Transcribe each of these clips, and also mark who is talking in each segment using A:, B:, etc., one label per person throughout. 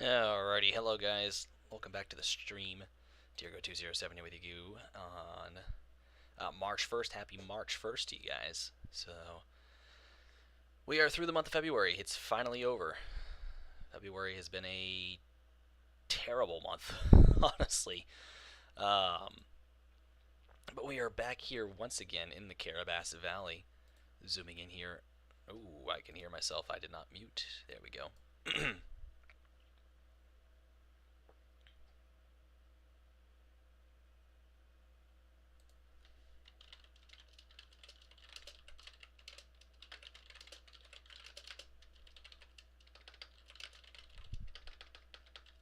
A: Alrighty, hello guys. Welcome back to the stream. Diergo207 here with you on March 1st. Happy March 1st to you guys. So, we are through the month of February. It's finally over. February has been a terrible month, honestly. Um, but we are back here once again in the Carrabassett Valley. Zooming in here. Ooh, I can hear myself. I did not mute. There we go.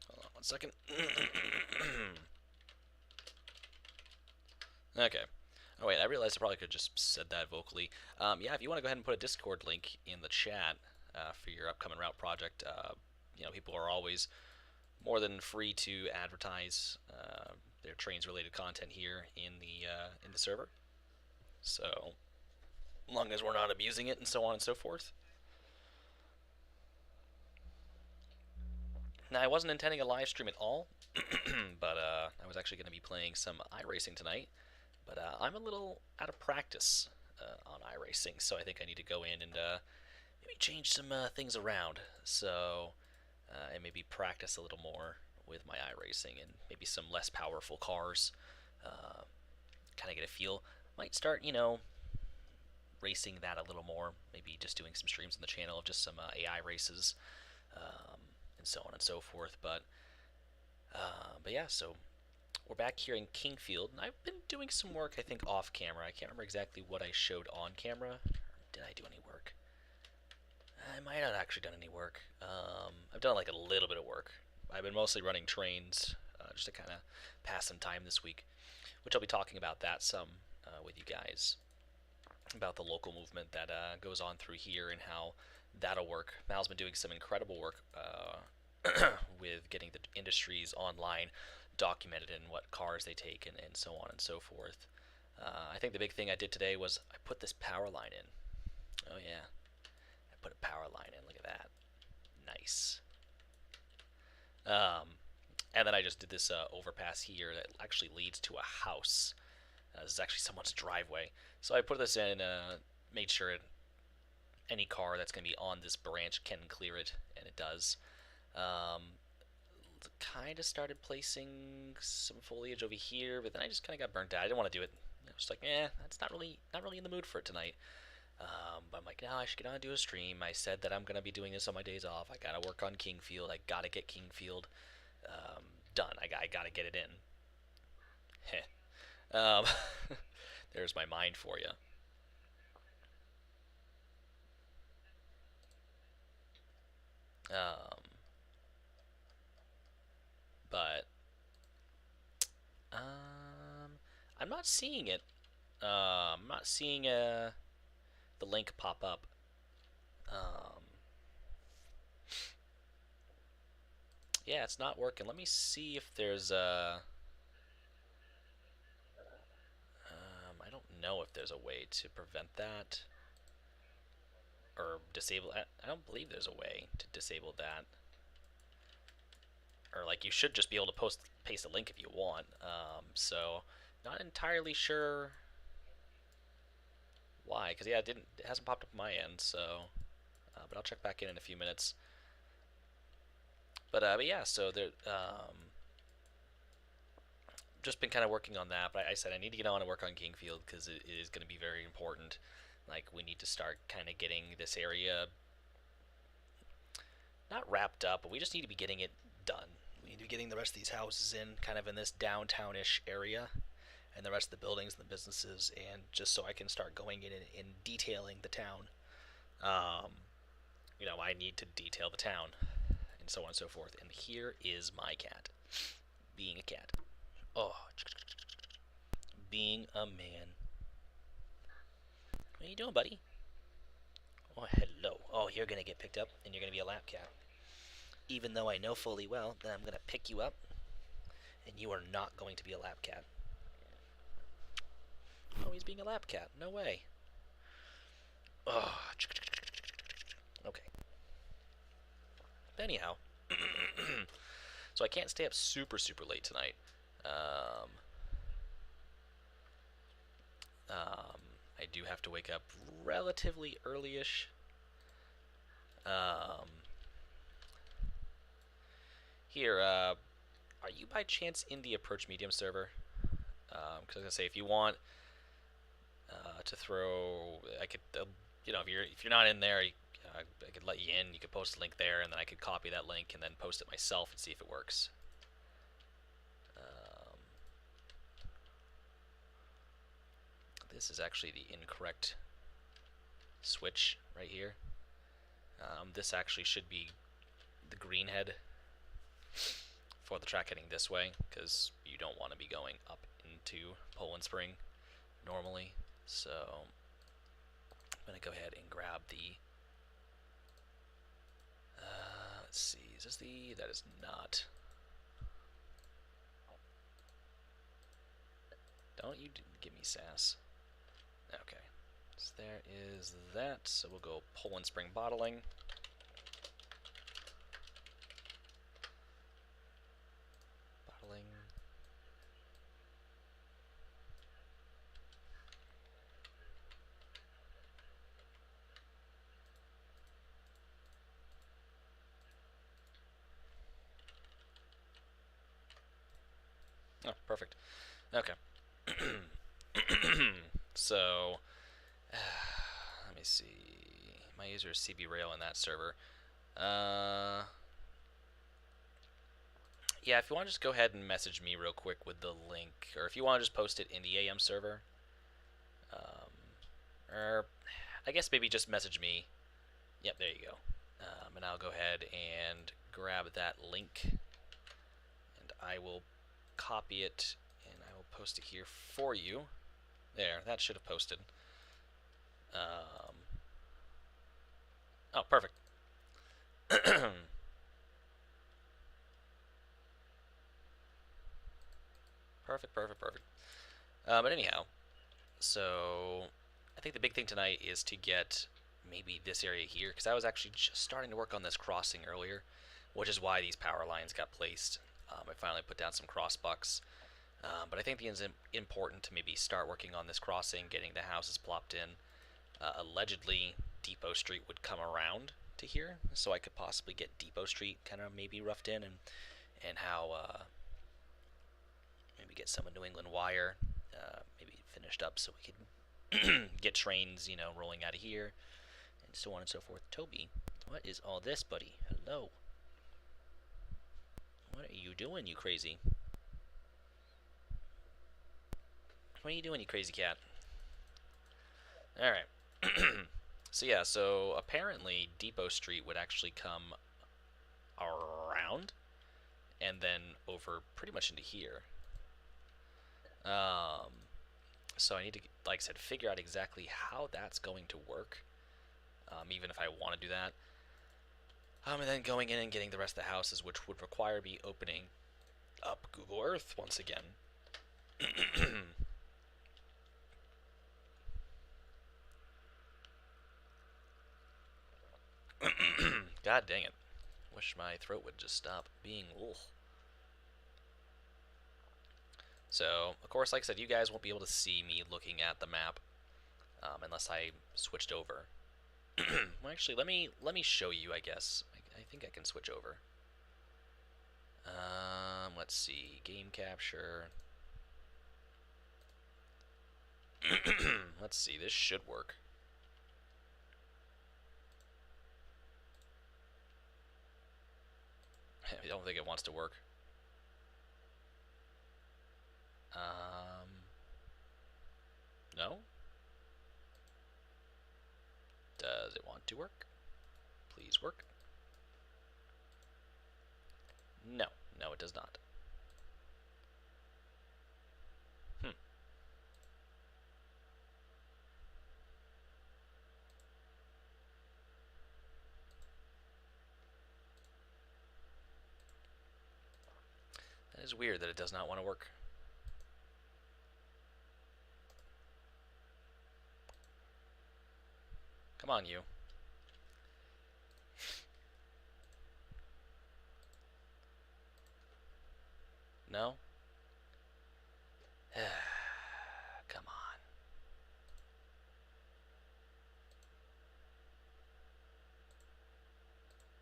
A: Hold on one second. Okay. Oh wait, I realized I probably could have just said that vocally. Yeah, if you want to go ahead and put a Discord link in the chat for your upcoming route project, people are always more than free to advertise their trains-related content here in the server. So, as long as we're not abusing it and so on and so forth. Now, I wasn't intending a live stream at all, but I was actually going to be playing some iRacing tonight. But I'm a little out of practice on iRacing, so I think I need to go in and maybe change some things around. So, and maybe practice a little more with my iRacing and maybe some less powerful cars. Kind of get a feel. Might start, racing that a little more. Maybe just doing some streams on the channel of just some AI races and so on and so forth. But yeah, so we're back here in Kingfield, and I've been doing some work, I think, off camera. I can't remember exactly what I showed on camera. Did I do any work? I might not have actually done any work. I've done like a little bit of work. I've been mostly running trains just to kind of pass some time this week, which I'll be talking about that some with you guys, about the local movement that goes on through here and how that'll work. Mal's been doing some incredible work with getting the industries online documented and what cars they take and so on and so forth. I think the big thing I did today was I put this power line in. Oh yeah, I put a power line in. Look at that. Nice. Um, and then I just did this overpass here that actually leads to a house. This is actually someone's driveway. So I put this in, made sure any car that's going to be on this branch can clear it, and it does. Um, kind of started placing some foliage over here, but then I just kind of got burnt out. I didn't want to do it. I was like, that's not really in the mood for it tonight. But I'm like, no, I should get on and do a stream. I said that I'm gonna be doing this on my days off. I gotta work on Kingfield. I gotta get Kingfield done. I gotta get it in. Heh. There's my mind for you. Um, but I'm not seeing it. I'm not seeing the link pop up. Um, yeah, it's not working. Let me see if there's a. I don't know if there's a way to prevent that or disable it. I don't believe there's a way to disable that. Or like you should just be able to paste a link if you want. So not entirely sure why, because yeah, it hasn't popped up on my end. So, but I'll check back in a few minutes. But yeah, so there. Just been kind of working on that, but I said I need to get on and work on Kingfield because it is going to be very important. Like we need to start kind of getting this area not wrapped up, but we just need to be getting it done. We need to be getting the rest of these houses in, kind of in this downtownish area, and the rest of the buildings and the businesses, and just so I can start going in and detailing the town. Um, I need to detail the town, and so on and so forth. And here is my cat, being a cat. Oh, being a man. What are you doing, buddy? Oh, hello. Oh, you're gonna get picked up, and you're gonna be a lap cat. Even though I know fully well that I'm gonna pick you up, and you are not going to be a lap cat. Oh, he's being a lap cat. No way. Oh. Okay. Anyhow, So I can't stay up super late tonight. Um, I do have to wake up relatively early-ish. Um, Here, are you by chance in the approach medium server? Because I was gonna say if you want to throw, I could, if you're not in there, I could let you in. You could post a link there, and then I could copy that link and then post it myself and see if it works. This is actually the incorrect switch right here. This actually should be the green head for the track heading this way, because you don't want to be going up into Poland Spring normally. So I'm going to go ahead and grab the, let's see, is this the, that is not. Don't you give me sass. Okay, so there is that. So we'll go Poland Spring bottling. Bottling. Oh, perfect. Okay. So, let me see. My user is CB Rail in that server. Yeah, if you want to just go ahead and message me real quick with the link, or if you want to just post it in the AM server, or I guess maybe just message me. Yep, there you go. And I'll go ahead and grab that link, and I will copy it, and I will post it here for you. There, that should have posted. Oh, perfect. Perfect. But anyhow, so I think the big thing tonight is to get maybe this area here, because I was actually just starting to work on this crossing earlier, which is why these power lines got placed. I finally put down some cross bucks, but I think it's important to maybe start working on this crossing, getting the houses plopped in. Allegedly, Depot Street would come around to here, so I could possibly get Depot Street kind of maybe roughed in, and how maybe get some of New England wire maybe finished up, so we could get trains, rolling out of here, and so on and so forth. Toby, what is all this, buddy? Hello. What are you doing, you crazy? What are you doing, you crazy cat? Alright. So yeah, so apparently Depot Street would actually come around and then over pretty much into here. So I need to, like I said, figure out exactly how that's going to work, even if I want to do that. And then going in and getting the rest of the houses, which would require me opening up Google Earth once again. God dang it. Wish my throat would just stop being ugh. So, of course, like I said, you guys won't be able to see me looking at the map unless I switched over. Well, actually, let me show you, I guess. I think I can switch over. Let's see. Game capture. Let's see. This should work. I don't think it wants to work. No? Does it want to work? Please work. No. No, it does not. That is weird that it does not want to work. Come on, you. No? Come on.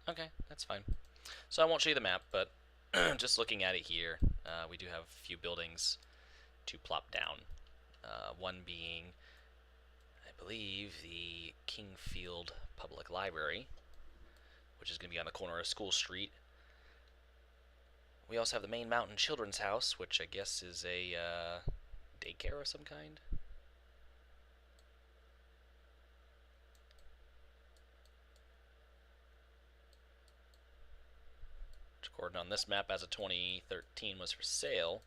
A: Okay, that's fine. So I won't show you the map, but just looking at it here, we do have a few buildings to plop down. One being, I believe, the Kingfield Public Library, which is going to be on the corner of School Street. We also have the Main Mountain Children's House, which I guess is a daycare of some kind. Which, according on this map, as of 2013, was for sale.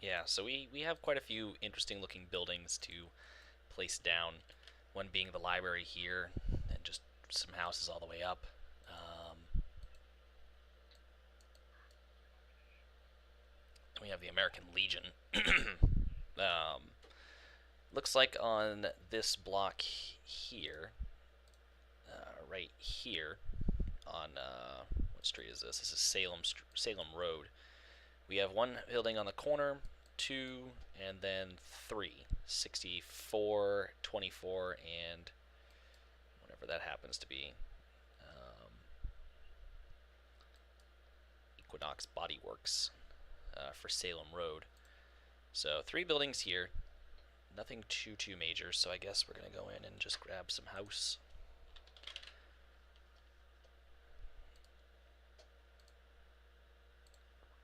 A: Yeah, so we have quite a few interesting looking buildings to place down. One being the library here, and just some houses all the way up. We have the American Legion. um, looks like on this block here, right here, on what street is this? This is Salem Road. We have one building on the corner, two, and then three. 64, 24, and whatever that happens to be. Equinox Body Works for Salem Road. So 3 buildings here. Nothing too major, so I guess we're going to go in and just grab some house.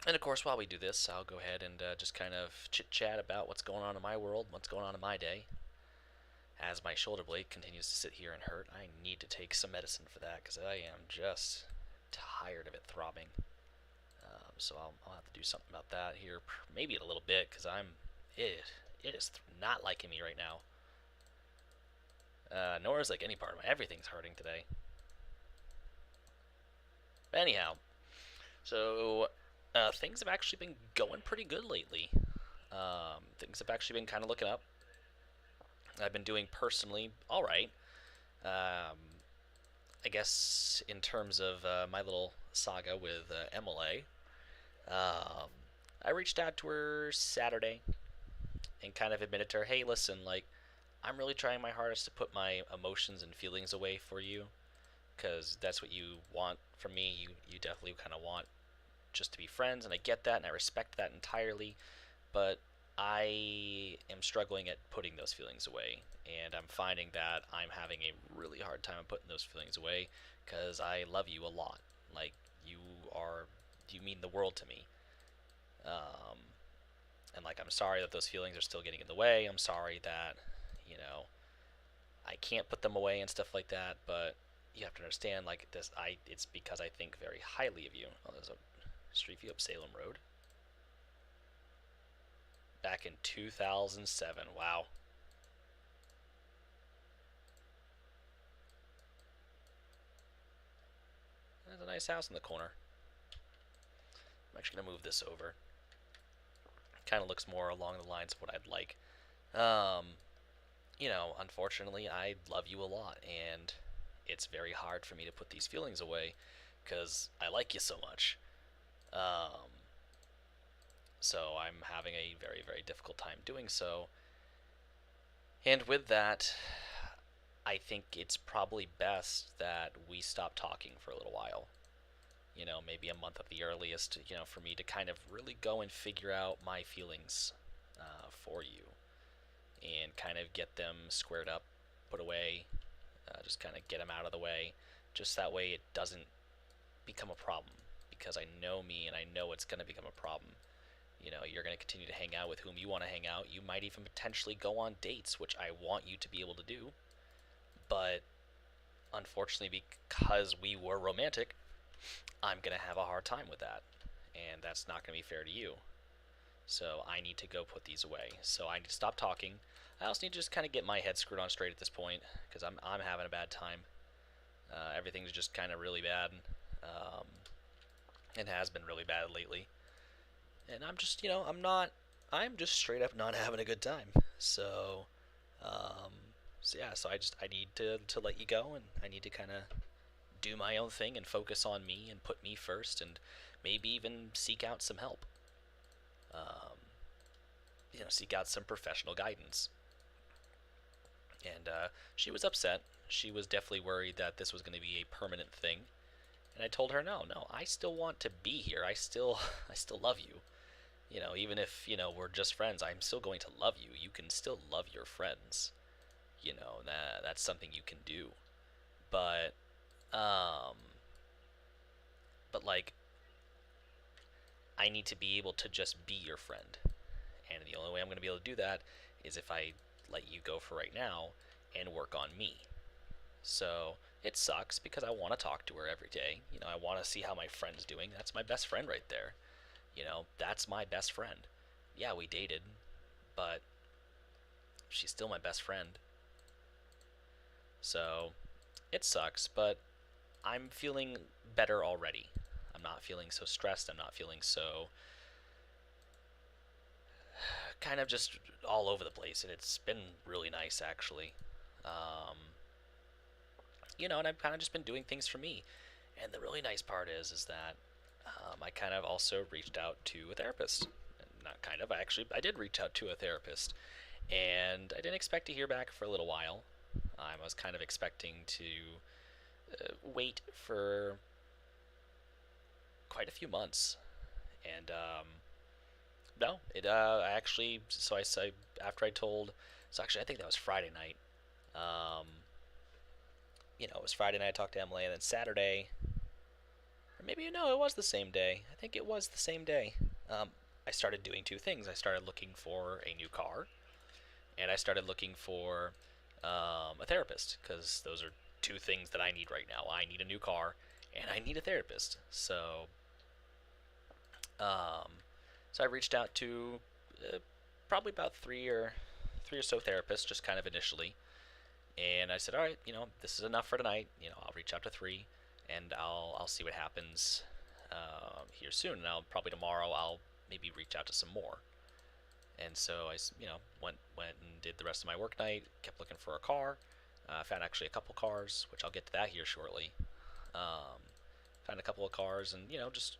A: And of course, while we do this, I'll go ahead and just kind of chit-chat about what's going on in my world, what's going on in my day. As my shoulder blade continues to sit here and hurt, I need to take some medicine for that, because I am just tired of it throbbing. So I'll have to do something about that here, maybe in a little bit, because it is not liking me right now. Nor is like any part of my, everything's hurting today. But anyhow, so things have actually been going pretty good lately. Things have actually been kind of looking up. I've been doing personally all right. I guess in terms of my little saga with MLA, I reached out to her Saturday and kind of admitted to her, hey, listen, like, I'm really trying my hardest to put my emotions and feelings away for you, because that's what you want from me. You definitely kind of want just to be friends, and I get that, and I respect that entirely, but I am struggling at putting those feelings away, and I'm finding that I'm having a really hard time putting those feelings away, because I love you a lot. Like, you mean the world to me. Um, and like, I'm sorry that those feelings are still getting in the way. I'm sorry that, you know, I can't put them away and stuff like that, but you have to understand, like, it's because I think very highly of you. Oh, there's a street view up Salem Road. Back in 2007, wow. There's a nice house in the corner. I'm actually going to move this over. Kind of looks more along the lines of what I'd like. You know, unfortunately, I love you a lot, and it's very hard for me to put these feelings away because I like you so much. Um, so I'm having a very difficult time doing so. And with that, I think it's probably best that we stop talking for a little while. You know, maybe a month at the earliest, you know, for me to kind of really go and figure out my feelings for you and kind of get them squared up, put away, just kind of get them out of the way. Just that way it doesn't become a problem, because I know me and I know it's going to become a problem. You know, you're going to continue to hang out with whom you want to hang out. You might even potentially go on dates, which I want you to be able to do. But unfortunately, because we were romantic, I'm going to have a hard time with that. And that's not going to be fair to you. So I need to go put these away. So I need to stop talking. I also need to just kind of get my head screwed on straight at this point, because I'm having a bad time. Everything's just kind of really bad. It has been really bad lately. And I'm just, you know, I'm just straight up not having a good time. So yeah, so I need to let you go, and I need to kind of do my own thing and focus on me and put me first and maybe even seek out some help. Um, seek out some professional guidance. And she was upset. She was definitely worried that this was going to be a permanent thing. And I told her, no, no, I still want to be here. I still love you. Even if we're just friends, I'm still going to love you. You can still love your friends. That's something you can do. But, um, but like, I need to be able to just be your friend. And the only way I'm going to be able to do that is if I let you go for right now and work on me. So it sucks because I want to talk to her every day. I want to see how my friend's doing. That's my best friend right there. That's my best friend. Yeah, we dated, but she's still my best friend. So it sucks, but I'm feeling better already. I'm not feeling so stressed. I'm not feeling so kind of just all over the place, and it's been really nice actually. Um, and I've kind of just been doing things for me. And the really nice part is that I kind of also reached out to a therapist. Not kind of, I did reach out to a therapist, and I didn't expect to hear back for a little while. I was kind of expecting to wait for quite a few months, and no, it I actually so I said after I told so actually I think that was Friday night. Um, it was Friday night. I talked to Emily, and then Saturday, or maybe no, it was the same day. I think it was the same day. Um, I started doing two things. I started looking for a new car, and I started looking for a therapist because those are two things that I need right now. I need a new car, and I need a therapist. Um, so I reached out to probably about three or so therapists, just kind of initially, and I said, all right, this is enough for tonight. I'll reach out to three, and I'll see what happens here soon. And I'll probably tomorrow I'll maybe reach out to some more. And so I went and did the rest of my work night. Kept looking for a car. Found actually a couple cars, which I'll get to that here shortly. Um, Found a couple of cars, and just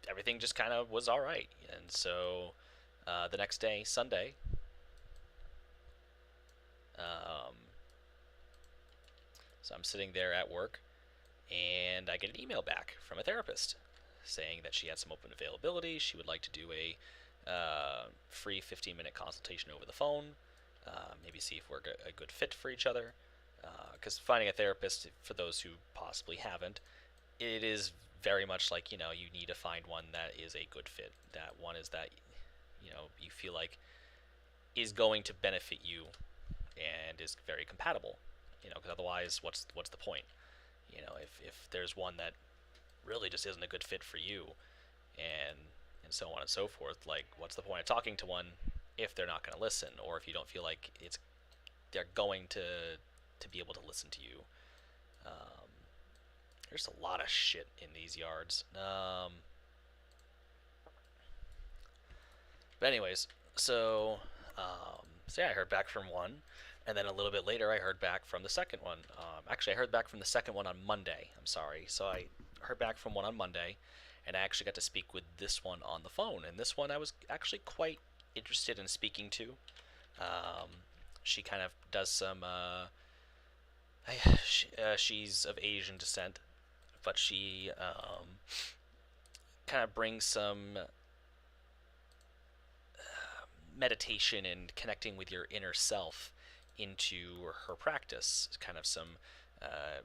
A: everything just kind of was all right. And so the next day, Sunday, um, so I'm sitting there at work, and I get an email back from a therapist saying that she had some open availability. She would like to do a free 15-minute consultation over the phone, maybe see if we're a good fit for each other. Because finding a therapist, for those who possibly haven't, it is very much like, you need to find one that is a good fit. That one is that, you feel like is going to benefit you and is very compatible. Because otherwise, what's the point? If there's one that really just isn't a good fit for you, and so on and so forth, like what's the point of talking to one if they're not going to listen, or if you don't feel like they're going to be able to listen to you. Um, there's a lot of shit in these yards. But anyways, so yeah, I heard back from one, and then a little bit later, I heard back from the second one. Actually, I heard back from the second one on Monday. I'm sorry. So I heard back from one on Monday, and I actually got to speak with this one on the phone. And this one I was actually quite interested in speaking to. Um, she kind of does some. She's of Asian descent, but she kind of brings some meditation and connecting with your inner self into her practice. Kind of some I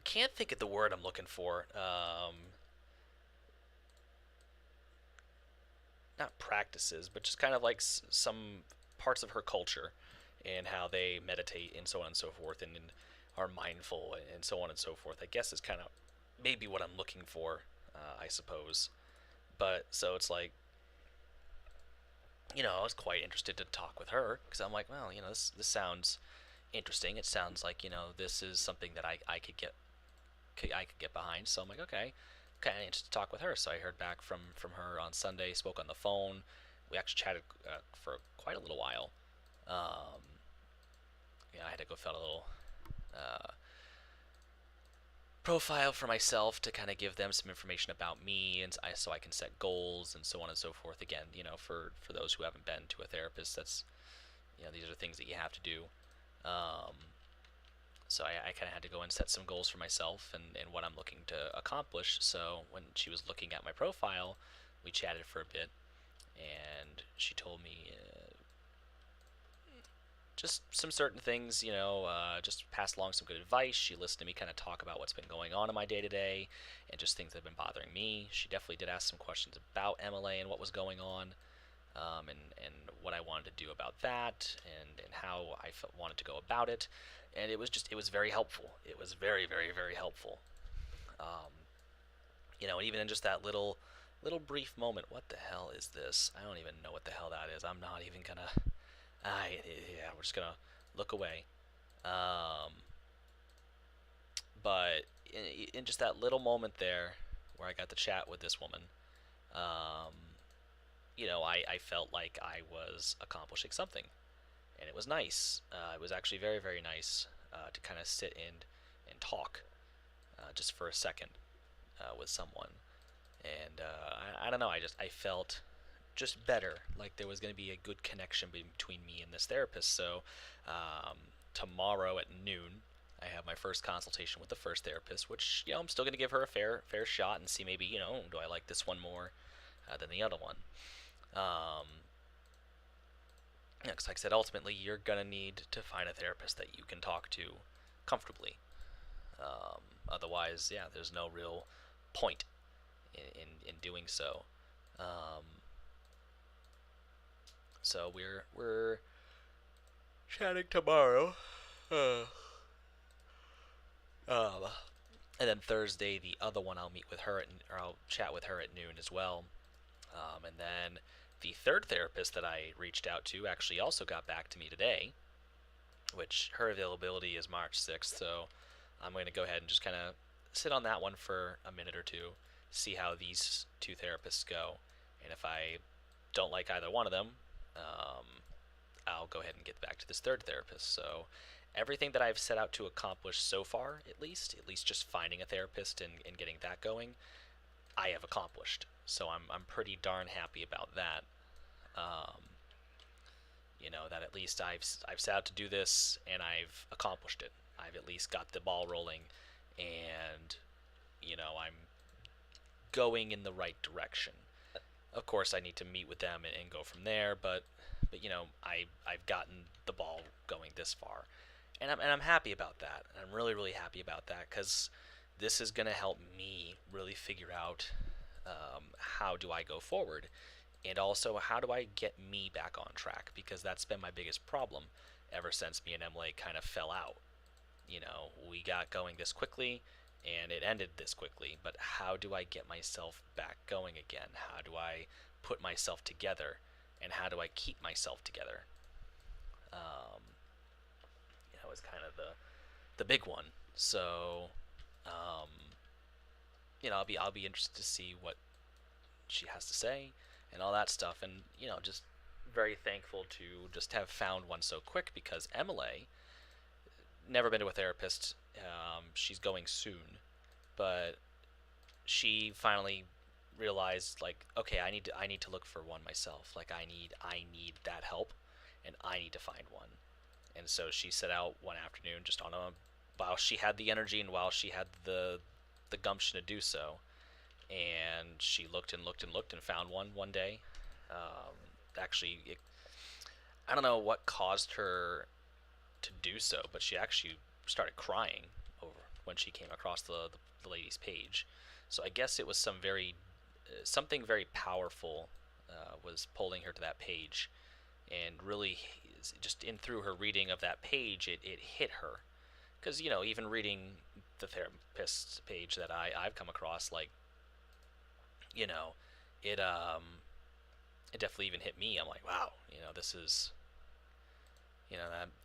A: can't think of the word I'm looking for. Not practices, but just kind of like some parts of her culture and how they meditate and so on and so forth, and are mindful and so on and so forth. I guess is kind of maybe what I'm looking for, I suppose. But so it's like, I was quite interested to talk with her because I'm like, well, this sounds interesting. It sounds like this is something that I could get behind. So I'm like, okay, kind of interested to talk with her. So I heard back from her on Sunday. Spoke on the phone. We actually chatted for quite a little while. Um, I had to go fill a little uh, profile for myself to kind of give them some information about me, and so I can set goals and so on and so forth. Again, for those who haven't been to a therapist, that's these are things that you have to do. Um, so I kind of had to go and set some goals for myself and what I'm looking to accomplish. So when she was looking at my profile, we chatted for a bit, and she told me just some certain things, just passed along some good advice. She listened to me kind of talk about what's been going on in my day to day and just things that have been bothering me. She definitely did ask some questions about MLA and what was going on, and what I wanted to do about that, and how I wanted to go about it. And it was very helpful. It was very, very, very helpful. Um, and even in just that little brief moment, what the hell is this? I don't even know what the hell that is. I'm not even gonna. Yeah, we're just gonna look away. Um, but in just that little moment there, where I got to chat with this woman, um, I felt like I was accomplishing something, and it was nice. It was actually very, very nice to kind of sit and talk just for a second with someone. And I don't know. I felt just better, like there was going to be a good connection between me and this therapist. So um, tomorrow at noon, I have my first consultation with the first therapist, which I'm still going to give her a fair shot and see maybe do I like this one more than the other one. Um, because like I said, ultimately you're gonna need to find a therapist that you can talk to comfortably. Otherwise, yeah, there's no real point in doing so. Um, so we're chatting tomorrow. Uh, um, and then Thursday, the other one, I'll meet with her or I'll chat with her at noon as well. And then the third therapist that I reached out to actually also got back to me today, which her availability is March 6th. So I'm going to go ahead and just kind of sit on that one for a minute or two, see how these two therapists go, and if I don't like either one of them, um, I'll go ahead and get back to this third therapist. So everything that I've set out to accomplish so far, at least just finding a therapist and getting that going, I have accomplished. So I'm pretty darn happy about that. Um, that at least I've set out to do this and I've accomplished it. I've at least got the ball rolling, and I'm going in the right direction. Of course, I need to meet with them and go from there, but I've gotten the ball going this far, and I'm happy about that. I'm really, really happy about that because this is gonna help me really figure out how do I go forward, and also how do I get me back on track, because that's been my biggest problem ever since me and Emily kind of fell out. We got going this quickly and it ended this quickly, but how do I get myself back going again? How do I put myself together, and how do I keep myself together? Um, is kind of the big one. So, um, I'll be interested to see what she has to say and all that stuff, and just very thankful to just have found one so quick, because Emily never been to a therapist. She's going soon, but she finally realized, like, okay, I need to look for one myself. Like, I need that help, and I need to find one. And so she set out one afternoon, just on a while she had the energy and while she had the gumption to do so, and she looked and looked and looked and found one day. Um, actually, I don't know what caused her to do so, but she actually started crying over when she came across the lady's page. So I guess it was something very powerful was pulling her to that page, and really just in through her reading of that page, it hit her. Because even reading the therapist's page that I've come across, like, you know it it definitely even hit me. I'm like, wow, this is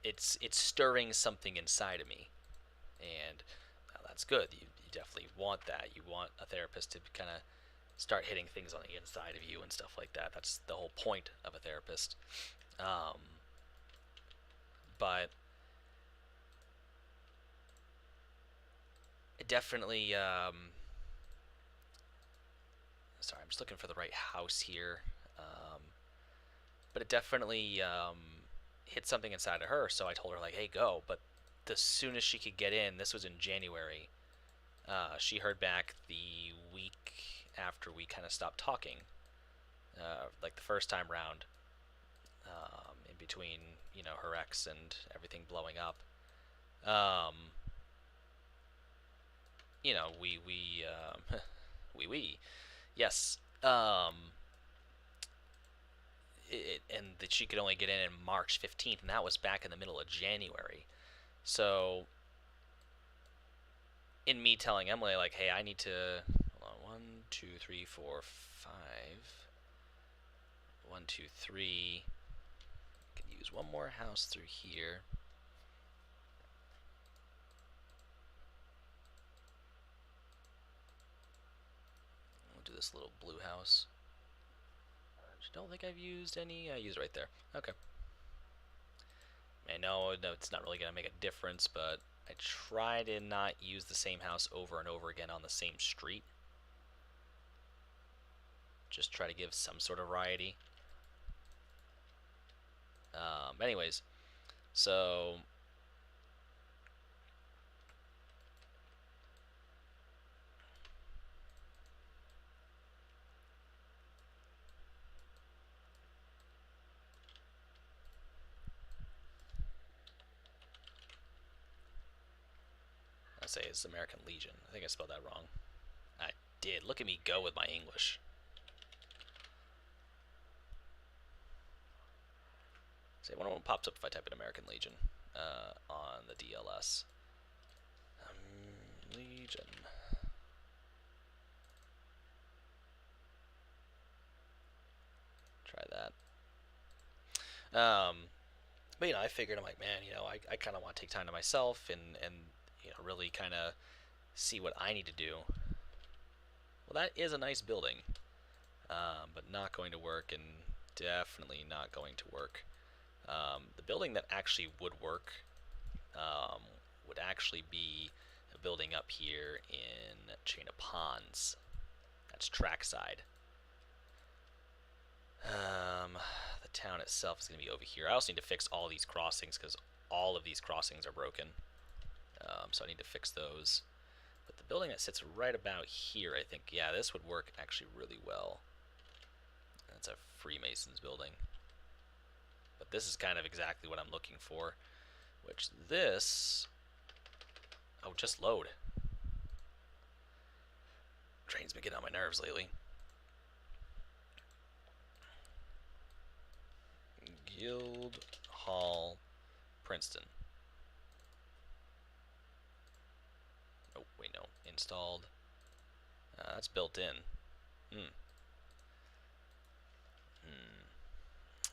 A: it's stirring something inside of me, and that's good. You definitely want that. You want a therapist to kind of start hitting things on the inside of you and stuff like that. That's the whole point of a therapist. Um, but it definitely. Sorry, I'm just looking for the right house here. Um, but it definitely hit something inside of her. So I told her like, "Hey, go!" But the soonest she could get in, this was in January. She heard back the week after we kind of stopped talking, like the first time round, in between her ex and everything blowing up. Um, we we yes. And that she could only get in March 15th, and that was back in the middle of January. So, in me telling Emily, like, hey, I need to. Hold on, 1, 2, 3, 4, 5. 1, 2, 3. Could use one more house through here. We'll do this little blue house. I don't think I've used any. I used right there. Okay. I know, no, it's not really going to make a difference, but I try to not use the same house over and over again on the same street. Just try to give some sort of variety. Anyways, so I say it's American Legion. I think I spelled that wrong. I did. Look at me go with my English. Say, I wonder what pops up if I type in American Legion on the DLS. Legion. Try that. But I figured I'm like, man, I kind of want to take time to myself and really kind of see what I need to do. Well, that is a nice building, but not going to work, and definitely not going to work. The building that actually would work would actually be a building up here in Chain of Ponds. That's trackside. The town itself is going to be over here. I also need to fix all these crossings because all of these crossings are broken. So I need to fix those. But the building that sits right about here, I think, yeah, this would work actually really well. That's a Freemasons building. But this is kind of exactly what I'm looking for. Which this... Oh, just load. Train's been getting on my nerves lately. Guild Hall, Princeton. Oh, wait, no. Installed. That's built in. Hmm.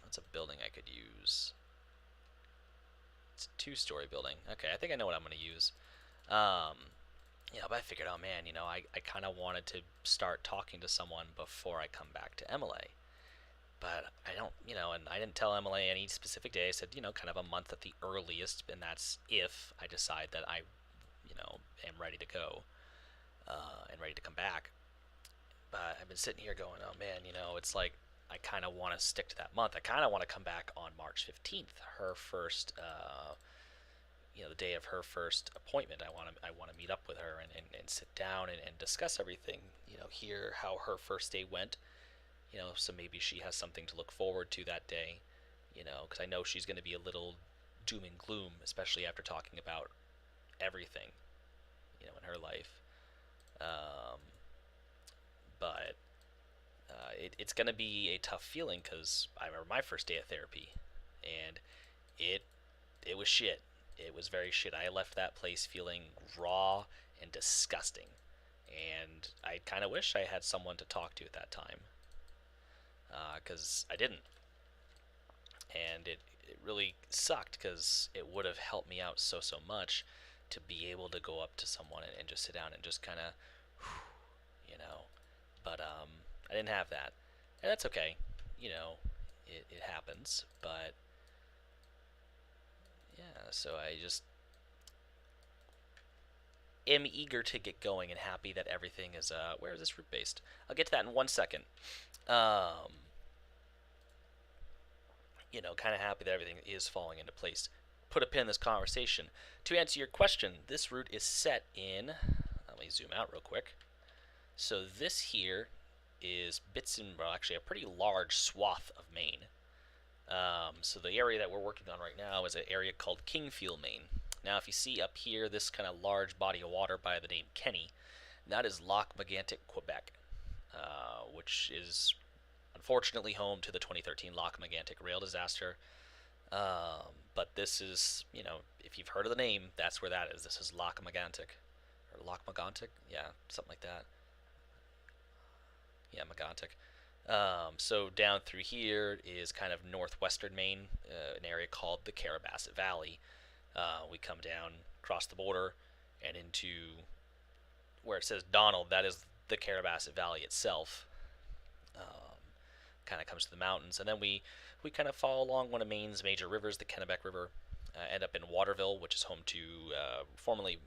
A: That's a building I could use. It's a two-story building. Okay, I think I know what I'm going to use. But I figured, oh man, I kind of wanted to start talking to someone before I come back to MLA. But I don't, and I didn't tell MLA any specific day. I said, kind of a month at the earliest, and that's if I decide that I, am ready to go and ready to come back. But I've been sitting here going, oh man, it's like I kind of want to stick to that month. I kind of want to come back on March 15th, her first, the day of her first appointment. I want to meet up with her and sit down and discuss everything. Hear how her first day went. So maybe she has something to look forward to that day. Because I know she's going to be a little doom and gloom, especially after talking about everything, in her life. Um, but it's going to be a tough feeling because I remember my first day of therapy, and it it was shit. It was very shit. I left that place feeling raw and disgusting, and I kind of wish I had someone to talk to at that time, because I didn't, and it really sucked because it would have helped me out so much to be able to go up to someone and just sit down and just kind of, you know. But I didn't have that, and that's okay. It happens. But yeah, so I just am eager to get going and happy that everything is. Where is this route based? I'll get to that in 1 second. Um, kind of happy that everything is falling into place. Put a pin in this conversation. To answer your question, this route is set in. Let me zoom out real quick. So this here is well, actually a pretty large swath of Maine. So the area that we're working on right now is an area called Kingfield, Maine. Now, if you see up here this kind of large body of water by the name Kenny, that is Lac Megantic, Quebec, which is unfortunately home to the 2013 Lac Megantic rail disaster. But this is, if you've heard of the name, that's where that is. This is Lac Megantic, or Lac Megantic, yeah, something like that. Yeah, Megantic. So down through here is kind of northwestern Maine, an area called the Carrabassett Valley. We come down, cross the border, and into where it says Donald. That is the Carrabassett Valley itself. Kind of comes to the mountains, and then we kind of follow along one of Maine's major rivers, the Kennebec River. End up in Waterville, which is home to formerly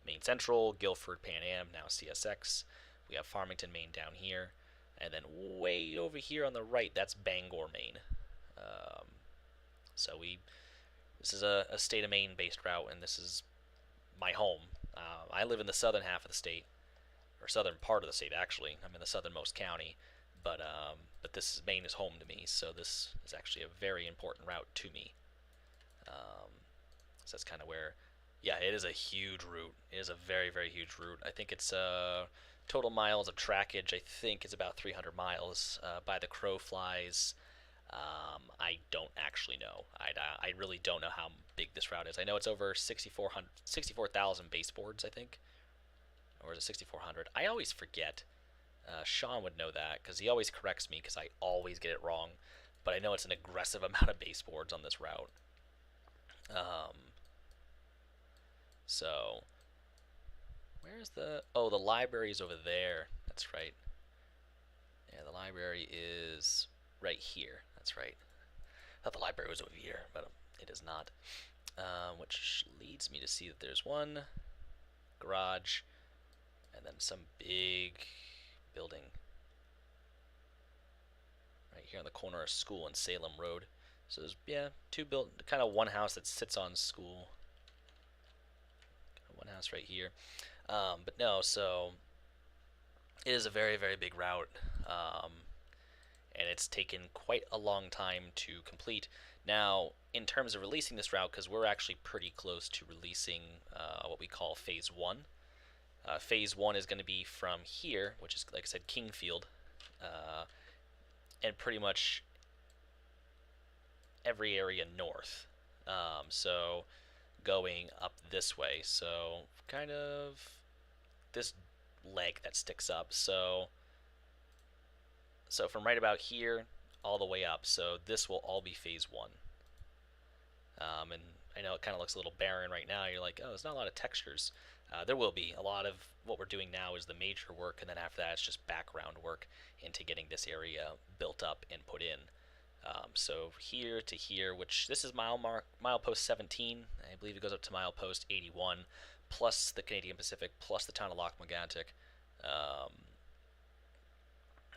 A: Maine Central, Guilford, Pan Am, now CSX. We have Farmington, Maine down here. And then way over here on the right, that's Bangor, Maine. Um, so this is a state of Maine based route, and this is my home. I live in the southern half of the state, or southern part of the state actually. I'm in the southernmost county, but Maine is home to me, so this is actually a very important route to me. So that's kind of where, yeah, it is a huge route. It is a very, very huge route. I think it's total miles of trackage, I think, is about 300 miles. By the crow flies, I don't actually know. I really don't know how big this route is. I know it's over 64,000 baseboards, I think. Or is it 6,400? I always forget. Sean would know that because he always corrects me because I always get it wrong. But I know it's an aggressive amount of baseboards on this route. So, where's the... Oh, the library's over there. That's right. Yeah, the library is right here. That's right. I thought the library was over here, but it is not. Which leads me to see that there's one garage and then some big building right here on the corner of School and Salem Road. So there's, yeah, kind of one house that sits on School. One house right here. But no, so it is a very, very big route. And it's taken quite a long time to complete. Now, in terms of releasing this route, because we're actually pretty close to releasing what we call Phase 1. Phase 1 is going to be from here, which is, like I said, Kingfield, and pretty much every area north. So going up this way. So kind of this leg that sticks up. So from right about here all the way up. So this will all be Phase 1. And I know it kind of looks a little barren right now. You're like, oh, there's not a lot of textures. There will be. A lot of what we're doing now is the major work, and then after that it's just background work into getting this area built up and put in. So here to here, which this is milepost 17. I believe it goes up to milepost 81, plus the Canadian Pacific, plus the town of Lac Megantic,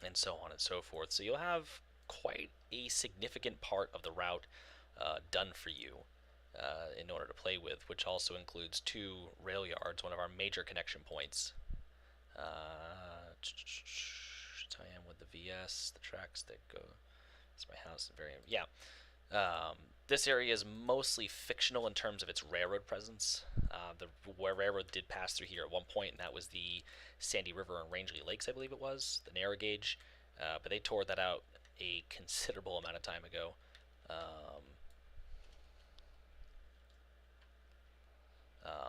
A: and so on and so forth. So you'll have quite a significant part of the route done for you in order to play with, which also includes 2 rail yards, one of our major connection points. I am with the VS, the tracks that go. It's my house. Yeah. This area is mostly fictional in terms of its railroad presence. The railroad did pass through here at one point, and that was the Sandy River and Rangeley Lakes, I believe it was, the narrow gauge. But they tore that out a considerable amount of time ago.